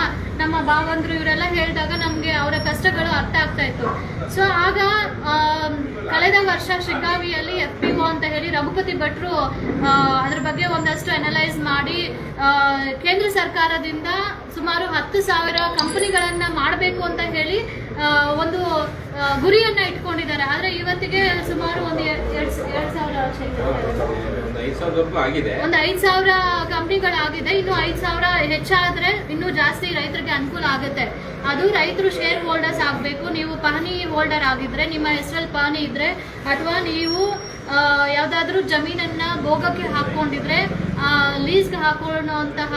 ನಮ್ಮ ಭಾವಂದ್ರು ಇವರೆಲ್ಲ ಹೇಳಿದಾಗ ನಮ್ಗೆ ಅವರ ಕಷ್ಟಗಳು ಅರ್ಥ ಆಗ್ತಾ ಇತ್ತು. ಸೊ ಆಗ ಕಳೆದ ವರ್ಷ ಶಿಗ್ಗಾವಿಯಲ್ಲಿ FPO ಅಂತ ಹೇಳಿ ರಘುಪತಿ ಭಟ್ರು ಅದ್ರ ಬಗ್ಗೆ ಒಂದಷ್ಟು ಅನಲೈಸ್ ಮಾಡಿ ಕೇಂದ್ರ ಸರ್ಕಾರದಿಂದ ಸುಮಾರು 10,000 ಕಂಪನಿಗಳನ್ನ ಮಾಡಬೇಕು ಅಂತ ಹೇಳಿ ಒಂದು ಗುರಿಯನ್ನ ಇಟ್ಕೊಂಡಿದ್ದಾರೆ. ಆದ್ರೆ ಇವತ್ತಿಗೆ ಸುಮಾರು ಒಂದು 5,000 ಕಂಪನಿಗಳಾಗಿದೆ. ಇನ್ನು 5,000 ಹೆಚ್ಚಾದ್ರೆ ಇನ್ನೂ ಜಾಸ್ತಿ ರೈತರಿಗೆ ಅನುಕೂಲ ಆಗುತ್ತೆ. ಅದು ರೈತರು ಶೇರ್ ಹೋಲ್ಡರ್ಸ್ ಆಗಬೇಕು. ನೀವು ಪಹಣಿ ಹೋಲ್ಡರ್ ಆಗಿದ್ರೆ, ನಿಮ್ಮ ಹೆಸರಲ್ಲಿ ಪಹಣಿ ಇದ್ರೆ, ಅಥವಾ ನೀವು ಯಾವ್ದಾದ್ರು ಜಮೀನನ್ನ ಭೋಗಕ್ಕೆ ಹಾಕೊಂಡಿದ್ರೆ ಲೀಸ್ಗೆ ಹಾಕೊಳ್ಳುವಂತಹ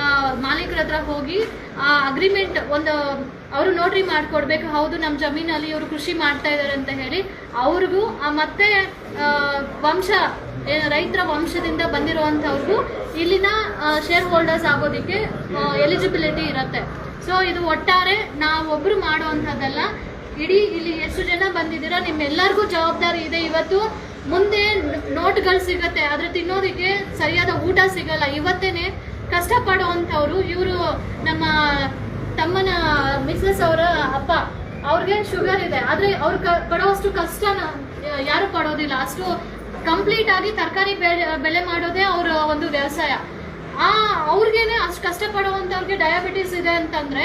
ಮಾಲೀಕರ ಹತ್ರ ಹೋಗಿ ಆ ಅಗ್ರಿಮೆಂಟ್ ಒಂದು ಅವರು ನೋಟ್ರಿ ಮಾಡ್ಕೊಡ್ಬೇಕು. ಹೌದು, ನಮ್ಮ ಜಮೀನಲ್ಲಿ ಇವರು ಕೃಷಿ ಮಾಡ್ತಾ ಇದ್ದಾರೆ ಅಂತ ಹೇಳಿ ಅವ್ರಿಗೂ ಮತ್ತೆ ರೈತರ ವಂಶದಿಂದ ಬಂದಿರುವಂತವ್ರಿಗೂ ಇಲ್ಲಿನ ಶೇರ್ ಹೋಲ್ಡರ್ಸ್ ಆಗೋದಿಕ್ಕೆ ಎಲಿಜಿಬಿಲಿಟಿ ಇರುತ್ತೆ. ಸೊ ಇದು ಒಟ್ಟಾರೆ ನಾವೊಬ್ರು ಮಾಡುವಂಥದ್ದಲ್ಲ. ಇಡೀ ಇಲ್ಲಿ ಎಷ್ಟು ಜನ ಬಂದಿದ್ದೀರಾ ನಿಮ್ಮೆಲ್ಲರಿಗೂ ಜವಾಬ್ದಾರಿ ಇದೆ. ಇವತ್ತು ಮುಂದೆ ನೋಟ್ಗಳು ಸಿಗತ್ತೆ, ಆದ್ರೆ ತಿನ್ನೋದಕ್ಕೆ ಸರಿಯಾದ ಊಟ ಸಿಗಲ್ಲ. ಇವತ್ತೇನೆ ಕಷ್ಟಪಡುವಂಥವ್ರು ಇವರು ನಮ್ಮ ತಮ್ಮನ ಮಿಸಸ್ ಅವರ ಅಪ್ಪ, ಅವ್ರಿಗೆ ಶುಗರ್ ಇದೆ. ಆದ್ರೆ ಅವ್ರು ಪಡೋಷ್ಟು ಕಷ್ಟನ ಯಾರು ಪಡೋದಿಲ್ಲ. ಅಷ್ಟು ಕಂಪ್ಲೀಟ್ ಆಗಿ ತರಕಾರಿ ಬೆಳೆ ಮಾಡೋದೇ ಅವರ ಒಂದು ವ್ಯವಸಾಯ. ಅವ್ರಿಗೇನೆ ಅಷ್ಟು ಕಷ್ಟಪಡುವಂತವ್ರಿಗೆ ಡಯಾಬಿಟಿಸ್ ಇದೆ ಅಂತಂದ್ರೆ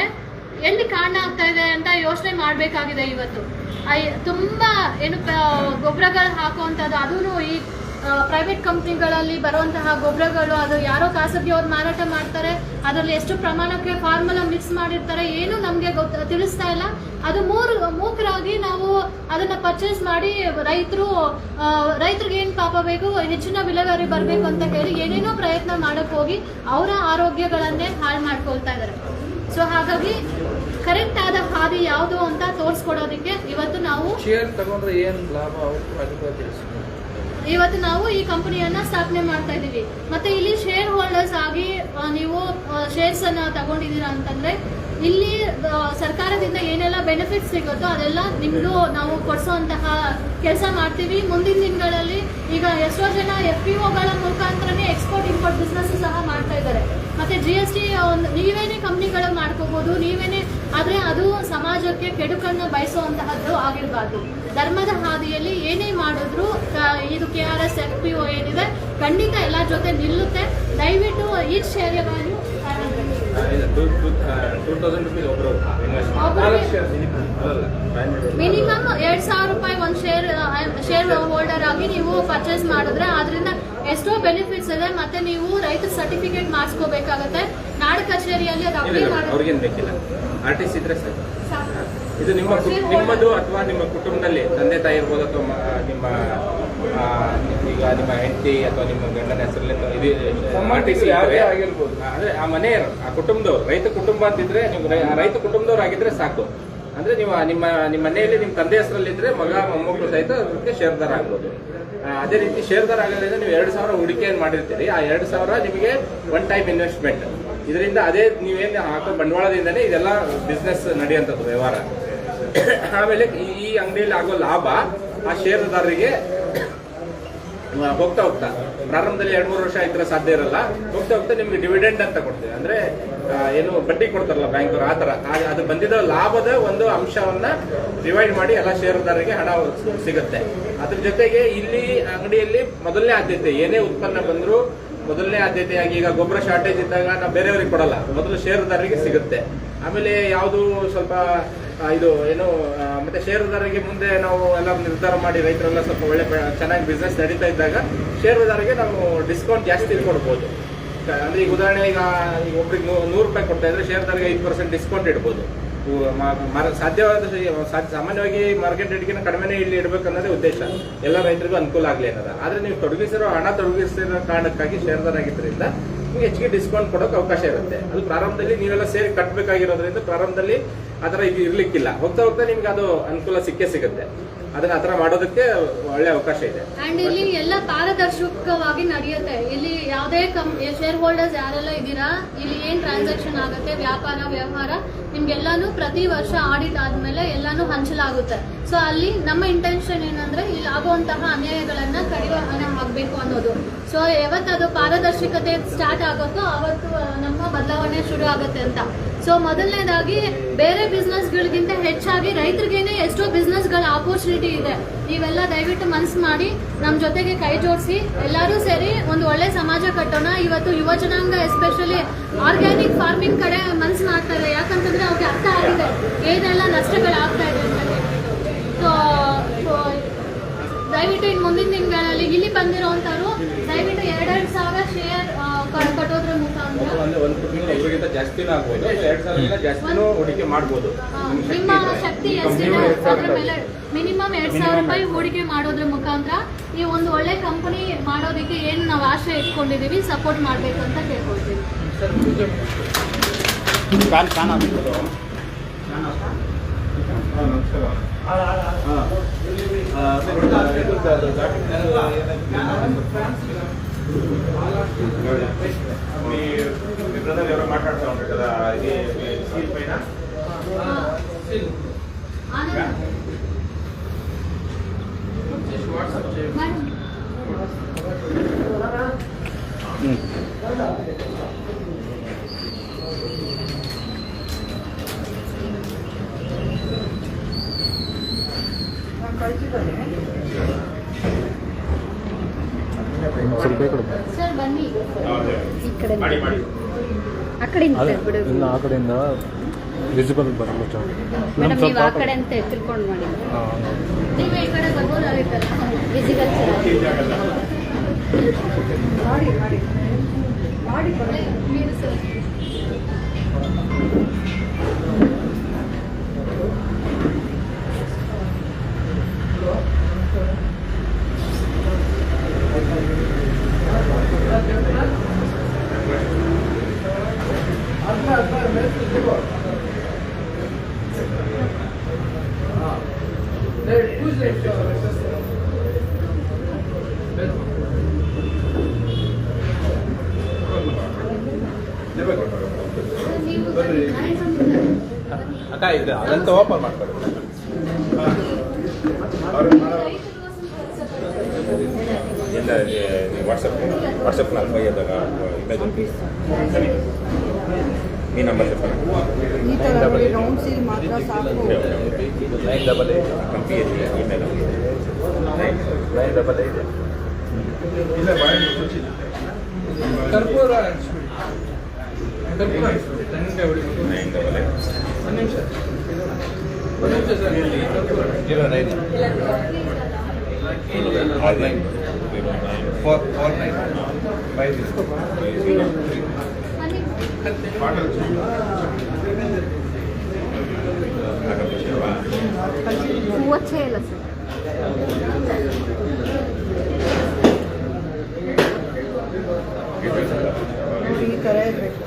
ಎಲ್ಲಿ ಕಾರಣ ಆಗ್ತಾ ಇದೆ ಅಂತ ಯೋಚನೆ ಮಾಡ್ಬೇಕಾಗಿದೆ. ಇವತ್ತು ತುಂಬಾ ಏನು ಗೊಬ್ಬರಗಳು ಹಾಕುವಂಥದ್ದು, ಅದೂ ಈ ಪ್ರೈವೇಟ್ ಕಂಪ್ನಿಗಳಲ್ಲಿ ಬರುವಂತಹ ಗೊಬ್ಬರಗಳು, ಅದು ಯಾರೋ ಖಾಸಗಿಯವ್ರು ಮಾರಾಟ ಮಾಡ್ತಾರೆ. ಅದರಲ್ಲಿ ಎಷ್ಟು ಪ್ರಮಾಣಕ್ಕೆ ಫಾರ್ಮುಲಾ ಮಿಕ್ಸ್ ಮಾಡಿರ್ತಾರೆ ಏನು ನಮಗೆ ತಿಳಿಸ್ತಾ ಇಲ್ಲ. ಅದು ಮೂಕರಾಗಿ ನಾವು ಅದನ್ನ ಪರ್ಚೇಸ್ ಮಾಡಿ ರೈತರಿಗೆ ಏನು ಪಾಪ ಬೇಕು, ಹೆಚ್ಚಿನ ವಿಲೇವಾರಿ ಬರಬೇಕು ಅಂತ ಹೇಳಿ ಏನೇನೋ ಪ್ರಯತ್ನ ಮಾಡಕ್ ಹೋಗಿ ಅವರ ಆರೋಗ್ಯಗಳನ್ನೇ ಹಾಳು ಮಾಡ್ಕೊಳ್ತಾ ಇದ್ದಾರೆ. ಸೊ ಹಾಗಾಗಿ ಕರೆಕ್ಟ್ ಆದ ಹಾದಿ ಯಾವುದು ಅಂತ ತೋರಿಸ್ಕೊಡೋದಕ್ಕೆ ಇವತ್ತು ನಾವು ಶೇರ್ ತಗೊಂಡ್ರೆ ಏನ್ ಲಾಭ ಇವತ್ತು ನಾವು ಈ ಕಂಪನಿಯನ್ನ ಸ್ಥಾಪನೆ ಮಾಡ್ತಾ ಇದ್ದೀವಿ. ಮತ್ತೆ ಇಲ್ಲಿ ಶೇರ್ ಹೋಲ್ಡರ್ಸ್ ಆಗಿ ನೀವು ಶೇರ್ಸ್ ಅನ್ನ ತಗೊಂಡಿದ್ದೀರಾ ಅಂತಂದ್ರೆ ಇಲ್ಲಿ ಸರ್ಕಾರದಿಂದ ಏನೆಲ್ಲ ಬೆನಿಫಿಟ್ಸ್ ಸಿಗುತ್ತೋ ಅದೆಲ್ಲ ನಿಮಗೂ ನಾವು ಕೊಡಿಸೋಂತಹ ಕೆಲಸ ಮಾಡ್ತೀವಿ. ಮುಂದಿನ ದಿನಗಳಲ್ಲಿ ಈಗ ಎಷ್ಟೋ ಜನ FPOಗಳ ಮುಖಾಂತರನೇ ಎಕ್ಸ್ಪೋರ್ಟ್ ಇಂಪೋರ್ಟ್ ಬಿಸ್ನೆಸ್ ಸಹ ಮಾಡ್ತಾ ಇದ್ದಾರೆ. ಮತ್ತೆ GST ಒಂದು ನೀವೇನೇ ಕಂಪ್ನಿಗಳು ಮಾಡ್ಕೋಬಹುದು, ನೀವೇನೇ, ಆದರೆ ಅದು ಸಮಾಜಕ್ಕೆ ಕೆಡುಕನ್ನು ಬಯಸುವಂತಹದ್ದು ಆಗಿರಬಾರ್ದು. ಧರ್ಮದ ಹಾದಿಯಲ್ಲಿ ಏನೇ ಮಾಡಿದ್ರು ಇದು KRS FPO ಏನಿದೆ ಖಂಡಿತ ಎಲ್ಲ ಜೊತೆ ನಿಲ್ಲುತ್ತೆ. ದಯವಿಟ್ಟು ಈಚ್ ಶೇರ್ ವ್ಯಾಲ್ಯೂ 2000 ರೂಪಾಯಿ ಒಬ್ಬರು ಮಿನಿಮಮ್ 2,000 ರೂಪಾಯಿ ಒಂದು ಶೇರ್ ಹೋಲ್ಡರ್ ಆಗಿ ನೀವು ಪರ್ಚೇಸ್ ಮಾಡಿದ್ರೆ ಅದರಿಂದ ಎಷ್ಟೋ ಬೆನಿಫಿಟ್ಸ್ ಇದೆ. ಮತ್ತೆ ನೀವು ರೈತರ ಸರ್ಟಿಫಿಕೇಟ್ ಮಾಡಿಸ್ಕೋಬೇಕಾಗತ್ತೆ. ನಾಡ ಕಚೇರಿಯಲ್ಲಿ ಅದು ಅಪ್ಲೈ ಅವ್ರಿಗೇನು ಬೇಕಿಲ್ಲ, RTC ಇದ್ರೆ ಸರ್. ಇದು ನಿಮ್ಮದು ಅಥವಾ ನಿಮ್ಮ ಕುಟುಂಬದಲ್ಲಿ ತಂದೆ ತಾಯಿ ಇರ್ಬೋದು ಅಥವಾ ನಿಮ್ಮ ಈಗ ನಿಮ್ಮ ಹೆಂಡತಿ ಅಥವಾ ನಿಮ್ಮ ಗಂಡನ ಹೆಸರಲ್ಲಿ RTC ಆಗಿರ್ಬೋದು. ಅಂದ್ರೆ ಆ ಮನೆಯವರು, ಆ ಕುಟುಂಬದವ್ರು, ರೈತ ಕುಟುಂಬ ಅಂತಿದ್ರೆ ನೀವು ರೈತ ಕುಟುಂಬದವ್ರು ಆಗಿದ್ರೆ ಸಾಕು. ಅಂದ್ರೆ ನೀವು ನಿಮ್ಮ ಮನೆಯಲ್ಲಿ ನಿಮ್ಮ ತಂದೆ ಹೆಸರಲ್ಲಿದ್ರೆ ಮಗ ಮೊಮ್ಮಕ್ಕಳು ಸಹಿತ ಅದಕ್ಕೆ ಶೇರ್ದಾರ ಆಗ್ಬೋದು. ಅದೇ ರೀತಿ ಶೇರ್ದಾರ ಆಗೋದ್ರಿಂದ ನೀವು 2,000 ಹೂಡಿಕೆಯನ್ನು ಮಾಡಿರ್ತೀರಿ. ಆ 2,000 ನಿಮಗೆ ಒನ್ ಟೈಮ್ ಇನ್ವೆಸ್ಟ್ಮೆಂಟ್. ಇದರಿಂದ ಅದೇ ನೀವೇನು ಹಾಕೋ ಬಂಡವಾಳದಿಂದನೇ ಇದೆಲ್ಲ ಬಿಸ್ನೆಸ್ ನಡೆಯುವಂಥದ್ದು ವ್ಯವಹಾರ. ಆಮೇಲೆ ಈ ಅಂಗಡಿಯಲ್ಲಿ ಆಗೋ ಲಾಭ ಆ ಷೇರುದಾರರಿಗೆ ಹೋಗ್ತಾ ಪ್ರಾರಂಭದಲ್ಲಿ 2-3 ವರ್ಷ ಇದ್ರೆ ಸಾಧ್ಯ ಇರಲ್ಲ. ಹೋಗ್ತಾ ನಿಮ್ಗೆ ಡಿವಿಡೆಂಡ್ ಅಂತ ಕೊಡ್ತೀವಿ. ಅಂದ್ರೆ ಏನು ಬಡ್ಡಿ ಕೊಡ್ತಾರಲ್ಲ ಬ್ಯಾಂಕರು, ಆ ತರ ಅದು ಬಂದಿದ್ದ ಲಾಭದ ಒಂದು ಅಂಶವನ್ನ ಡಿವೈಡ್ ಮಾಡಿ ಎಲ್ಲ ಷೇರುದಾರರಿಗೆ ಹಣ ಸಿಗುತ್ತೆ. ಅದ್ರ ಜೊತೆಗೆ ಇಲ್ಲಿ ಅಂಗಡಿಯಲ್ಲಿ ಮೊದಲನೇ ಆದ್ಯತೆ, ಏನೇ ಉತ್ಪನ್ನ ಬಂದರೂ ಮೊದಲನೇ ಆದ್ಯತೆಯಾಗಿ, ಈಗ ಗೊಬ್ಬರ ಶಾರ್ಟೇಜ್ ಇದ್ದಾಗ ನಾವು ಬೇರೆಯವ್ರಿಗೆ ಕೊಡಲ್ಲ, ಮೊದಲು ಷೇರುದಾರರಿಗೆ ಸಿಗುತ್ತೆ. ಆಮೇಲೆ ಯಾವುದು ಸ್ವಲ್ಪ ಇದು ಏನು ಮತ್ತೆ ಷೇರುದಾರರಿಗೆ ಮುಂದೆ ನಾವು ಎಲ್ಲ ನಿರ್ಧಾರ ಮಾಡಿ ರೈತರೆಲ್ಲ ಸ್ವಲ್ಪ ಒಳ್ಳೆ ಚೆನ್ನಾಗಿ ಬಿಸ್ನೆಸ್ ನಡೀತಾ ಇದ್ದಾಗ ಷೇರುದಾರರಿಗೆ ನಾವು ಡಿಸ್ಕೌಂಟ್ ಜಾಸ್ತಿ ಕೊಡ್ಬೋದು. ಅಂದ್ರೆ ಈಗ ಉದಾಹರಣೆ, ಈಗ ಒಬ್ರಿಗೆ 100 ರೂಪಾಯಿ ಕೊಡ್ತಾ ಇದ್ರೆ ಷೇರುದಾರರಿಗೆ 5% ಡಿಸ್ಕೌಂಟ್ ಇಡ್ಬೋದು. ಸಾಧ್ಯವಾದ ಸಾಮಾನ್ಯವಾಗಿ ಮಾರ್ಕೆಟ್ ರೇಟ್ಗಿಂತ ಕಡಿಮೆನೇ ಇಲ್ಲಿ ಇಡಬೇಕನ್ನೋದೇ ಉದ್ದೇಶ, ಎಲ್ಲ ರೈತರಿಗೂ ಅನುಕೂಲ ಆಗಲಿ ಅನ್ನೋದ. ಆದ್ರೆ ನೀವು ಹಣ ತೊಡಗಿಸಿರೋ ಕಾರಣಕ್ಕಾಗಿ ಷೇರುದಾರ ಆಗಿದ್ದರಿಂದ ನಿಮ್ಗೆ ಹೆಚ್ಚಿಗೆ ಡಿಸ್ಕೌಂಟ್ ಕೊಡೋಕೆ ಅವಕಾಶ ಇರುತ್ತೆ. ಅದು ಪ್ರಾರಂಭದಲ್ಲಿ ನೀವೆಲ್ಲ ಸೇರಿ ಕಟ್ಟಬೇಕಾಗಿರೋದ್ರಿಂದ ಪ್ರಾರಂಭದಲ್ಲಿ ಆ ಥರ ಇದು ಇರ್ಲಿಕ್ಕಿಲ್ಲ. ಹೋಗ್ತಾ ನಿಮ್ಗೆ ಅದು ಅನುಕೂಲ ಸಿಗುತ್ತೆ. ಅದನ್ನ ಆತರ ಮಾಡೋದಕ್ಕೆ ಒಳ್ಳೆ ಅವಕಾಶ ಇದೆ. ಅಂಡ್ ಇಲ್ಲಿ ಎಲ್ಲ ಪಾರದರ್ಶಕವಾಗಿ ನಡೆಯುತ್ತೆ. ಇಲ್ಲಿ ಯಾವುದೇ ಶೇರ್ ಹೋಲ್ಡರ್ಸ್ ಯಾರೆಲ್ಲ ಇದ್ದೀರಾ, ಇಲ್ಲಿ ಏನ್ ಟ್ರಾನ್ಸಾಕ್ಷನ್ ಆಗುತ್ತೆ, ವ್ಯಾಪಾರ ವ್ಯವಹಾರ ನಿಮ್ಗೆಲ್ಲಾನು ಪ್ರತಿ ವರ್ಷ ಆಡಿಟ್ ಆದ್ಮೇಲೆ ಎಲ್ಲಾನು ಹಂಚಲಾಗುತ್ತೆ. ಸೊ ಅಲ್ಲಿ ನಮ್ಮ ಇಂಟೆನ್ಷನ್ ಏನಂದ್ರೆ ಇಲ್ಲಿ ಆಗುವಂತಹ ಅನ್ಯಾಯಗಳನ್ನ ಕಡಿವಾಣ ಹಾಕ್ಬೇಕು ಅನ್ನೋದು. ಸೊ ಯಾವತ್ತದು ಪಾರದರ್ಶಕತೆ ಸ್ಟಾರ್ಟ್ ಆಗುತ್ತೋ ಅವತ್ತು ನಮ್ಮ ಬದಲಾವಣೆ ಶುರು ಆಗುತ್ತೆ ಅಂತ. ಸೊ ಮೊದಲನೇದಾಗಿ ಬೇರೆ ಬಿಸ್ನೆಸ್ಗಳಿಗಿಂತ ಹೆಚ್ಚಾಗಿ ರೈತರಿಗೇನೆ ಎಷ್ಟೋ ಬಿಸ್ನೆಸ್ಗಳ ಆಪರ್ಚುನಿಟಿ ಇದೆ. ನೀವೆಲ್ಲ ದಯವಿಟ್ಟು ಮನಸ್ಸು ಮಾಡಿ ನಮ್ಮ ಜೊತೆಗೆ ಕೈ ಜೋಡಿಸಿ ಎಲ್ಲರೂ ಸೇರಿ ಒಂದು ಒಳ್ಳೆ ಸಮಾಜ ಕಟ್ಟೋಣ. ಇವತ್ತು ಯುವ ಜನಾಂಗ ಎಸ್ಪೆಷಲಿ ಆರ್ಗ್ಯಾನಿಕ್ ಫಾರ್ಮಿಂಗ್ ಕಡೆ ಮನಸ್ಸು ಮಾಡ್ತಾ ಇದೆ. ಯಾಕಂತಂದ್ರೆ ಅವ್ರಿಗೆ ಅರ್ಥ ಆಗಿದೆ ಏನೆಲ್ಲ ನಷ್ಟಗಳಾಗ್ತಾ ಇದೆ ಅಂತ. ಸೊ ದಯವಿಟ್ಟು ಇನ್ನು ಮುಂದಿನ ದಿನಗಳಲ್ಲಿ ಇಲ್ಲಿ ಬಂದಿರೋಂಥವ್ರು ದಯವಿಟ್ಟು 2,000 ಶೇರ್ ಕಟ್ಟೋದ್ರ ಮುಖಾಂತರ ಇವರಿಗಿಂತ ಜಾಸ್ತಿನೂ ಆಗ್ಬೋದು, 2,000 ಜಾಸ್ತಿನೂ ಹೂಡಿಕೆ ಮಾಡ್ಬೋದು. ನಿಮ್ಮ ಶಕ್ತಿ ಎಷ್ಟಿದೆ ಅದ್ರ ಮೇಲೆ ಮಿನಿಮಮ್ 2,000 ರೂಪಾಯಿ ಹೂಡಿಕೆ ಮಾಡೋದ್ರ ಮುಖಾಂತರ ಈ ಒಂದು ಒಳ್ಳೆ ಕಂಪನಿ ಮಾಡೋದಕ್ಕೆ ಏನು ನಾವು ಆಶೆ ಇಟ್ಕೊಂಡಿದೀವಿ ಸಪೋರ್ಟ್ ಮಾಡ್ಬೇಕು ಅಂತ ಕೇಳ್ಕೊಳ್ತೀವಿ. ఎవరో మాట్లాడుతూ ఉంటారు కదా, ఇది సీల్ పైన ಸರ್ ಬನ್ನಿ ಮಾಡಿ ಇನ್ನು ಆ ಕಡೆಯಿಂದ ವಿಸಿಬಲ್ ಬರಬೇಕು ಮೇಡಮ್, ನೀವು ಆ ಕಡೆ ಅಂತ ತಿಳ್ಕೊಂಡು ಮಾಡಿ. ನೀವು ಈ ಕಡೆ ಬರ್ಬೋದಾಗಿತ್ತಲ್ಲ ವಿಸಿಬಲ್ ನೀರು ಸರ್. ನೀವು ಮಠ ಇದೆ, ಅದಂತ ಓಪನ್ ಮಾಡ್ಕೊಳ್ಳಿ. ವಾಟ್ಸಪ್ನಲ್ಲಿ ಇಮೇಜ್ ಸರಿ ಈ ನಂಬರ್ ಈ ಥರ ರೌಂಡ್ ಸೀಲ್ ಮಾತ್ರ ಸಾಕು. 988 ಕಂಪಿ ಇಮೇಲ್ 988 ಕರ್ಪೂರ 988 ಹೂವಚ್ಚೇ ಇಲ್ಲ ಸರ್. ಈ ಥರ ಇರಬೇಕು.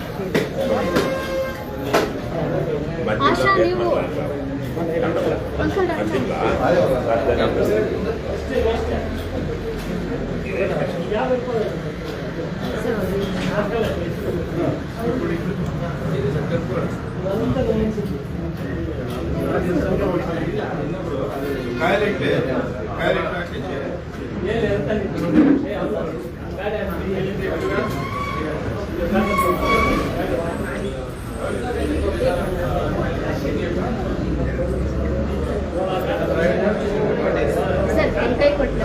ಆಶಾ ನೀವು ಸರ್ ಕೈ ಕೊಟ್ಟು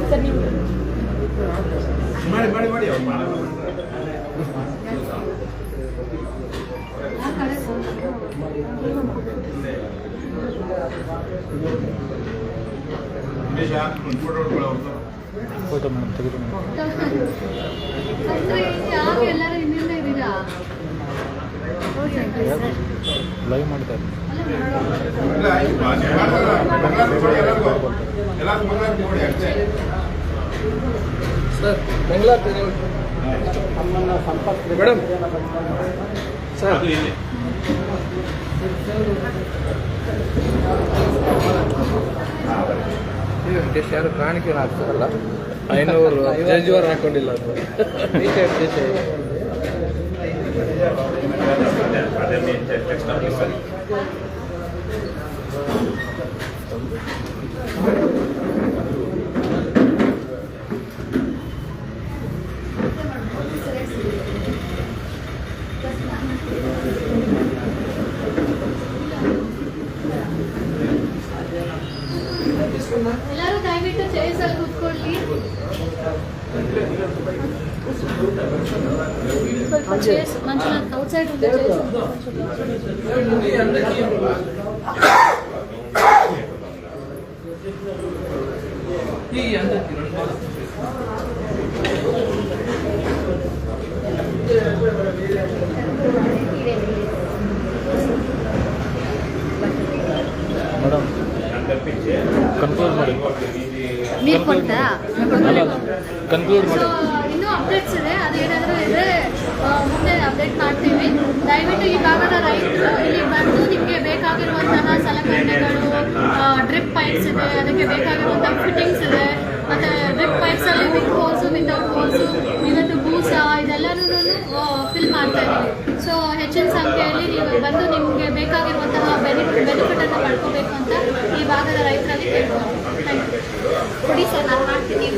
ಸರ್ ನೀವು ಮಾಡಿ ಫೋಟೋ ಮೇಡಮ್ ತೆಗೆದು ಅಂದ್ರೆ ಯಾರು ಎಲ್ಲರೂ ಹಿಂದಿಂದ ಇದ್ದೀರಾ? ಲೈವ್ ಮಾಡ್ತಾರೆ. ಸರ್ ಮಂಗಳಾರತಿ ಮೇಡಮ್ ಸರ್ ಟೆಸ್ಟ್ ಯಾರು ಕಾಣಿಕೆ ಹಾಕ್ತಾರಲ್ಲ 500 ಜಜ್ವರ್ ಹಾಕೊಂಡಿಲ್ಲ ಅದು ಎಲ್ಲರೂ ದಯವಿಟ್ಟು ಚೇರ್ಸಲ್ಲಿ ಕೂತ್ಕೊಳ್ಳಿ. ಸ್ವಲ್ಪ ಚೇರ್ಸ್ ಮಂಜುನಾಥ್ ಔಟ್ಸೈಡ್ ಒಂದು ಚೇರ್ಸ್ ಮೇಡಮ್ ಕನ್ಕ್ಲೂಡ್ ಮಾಡಿ. ನೀರು ಕೊಡ್ತಾ ಕನ್ಕ್ಲೂಡ್ ಸೊ ಮಾಡಿ. ಇನ್ನೂ ಅಪ್ಡೇಟ್ಸ್ ಇದೆ, ಅದೇನಾದರೂ ಇದ್ರೆ ಮುಂದೆ ಅಪ್ಡೇಟ್ ಮಾಡ್ತೀವಿ. ದಯವಿಟ್ಟು ಈ ಭಾಗದ ರೈತರು ಇಲ್ಲಿ ಬಂದು ನಿಮಗೆ ಬೇಕಾಗಿರುವಂತಹ ಸಲಕರಣೆಗಳು, ಡ್ರಿಪ್ ಪೈಪ್ಸ್ ಇದೆ, ಅದಕ್ಕೆ ಬೇಕಾಗಿರುವಂಥ ಫಿಟ್ಟಿಂಗ್ಸ್ ಇದೆ, ಮತ್ತು ಡ್ರಿಪ್ ಪೈಪ್ಸಲ್ಲಿ ವಿತ್ ಹೋಲ್ಸು ವಿತೌಟ್ ಹೋಲ್ಸು, ಇವತ್ತು ಬೂಸ ಇದೆಲ್ಲನೂ ಫಿಲ್ ಮಾಡ್ತಾ ಇದ್ದೀವಿ. ಸೊ ಹೆಚ್ಚಿನ ಸಂಖ್ಯೆಯಲ್ಲಿ ನೀವು ಬಂದು ನಿಮಗೆ ಬೇಕಾಗಿರುವಂತಹ ಬೆನಿಫಿಟನ್ನು ಪಡ್ಕೋಬೇಕು ಅಂತ ಈ ಭಾಗದ ರೈತರಲ್ಲಿ ಕೇಳ್ಬೋದು. Thank you. ಕೊಡಿ ಸರ್, ನಾನು ಮಾಡ್ತೀನಿ.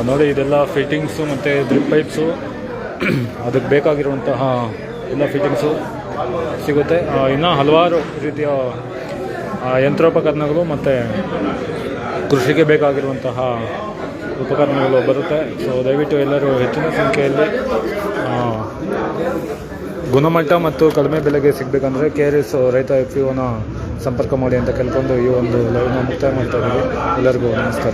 ನೋಡಿ, ಇದೆಲ್ಲ ಫಿಟ್ಟಿಂಗ್ಸು ಮತ್ತು ಡ್ರಿಪ್ ಪೈಪ್ಸು, ಅದಕ್ಕೆ ಬೇಕಾಗಿರುವಂತಹ ಎಲ್ಲ ಫಿಟ್ಟಿಂಗ್ಸು ಸಿಗುತ್ತೆ. ಇನ್ನೂ ಹಲವಾರು ರೀತಿಯ ಯಂತ್ರೋಪಕರಣಗಳು ಮತ್ತು ಕೃಷಿಗೆ ಬೇಕಾಗಿರುವಂತಹ ಉಪಕರಣಗಳು ಬರುತ್ತೆ. ಸೊ ದಯವಿಟ್ಟು ಎಲ್ಲರೂ ಹೆಚ್ಚಿನ ಸಂಖ್ಯೆಯಲ್ಲಿ ಗುಣಮಟ್ಟ ಮತ್ತು ಕಡಿಮೆ ಬೆಲೆಗೆ ಸಿಗಬೇಕಂದ್ರೆ KRS ರೈತ FPOನ ಸಂಪರ್ಕ ಮಾಡಿ ಅಂತ ಕೇಳ್ಕೊಂಡು ಈ ಒಂದು ಲೈವ್ನ ಮುಕ್ತಾಯ ಮಾಡ್ತಾ ಇದ್ದೀವಿ. ಎಲ್ಲರಿಗೂ ನಮಸ್ಕಾರ.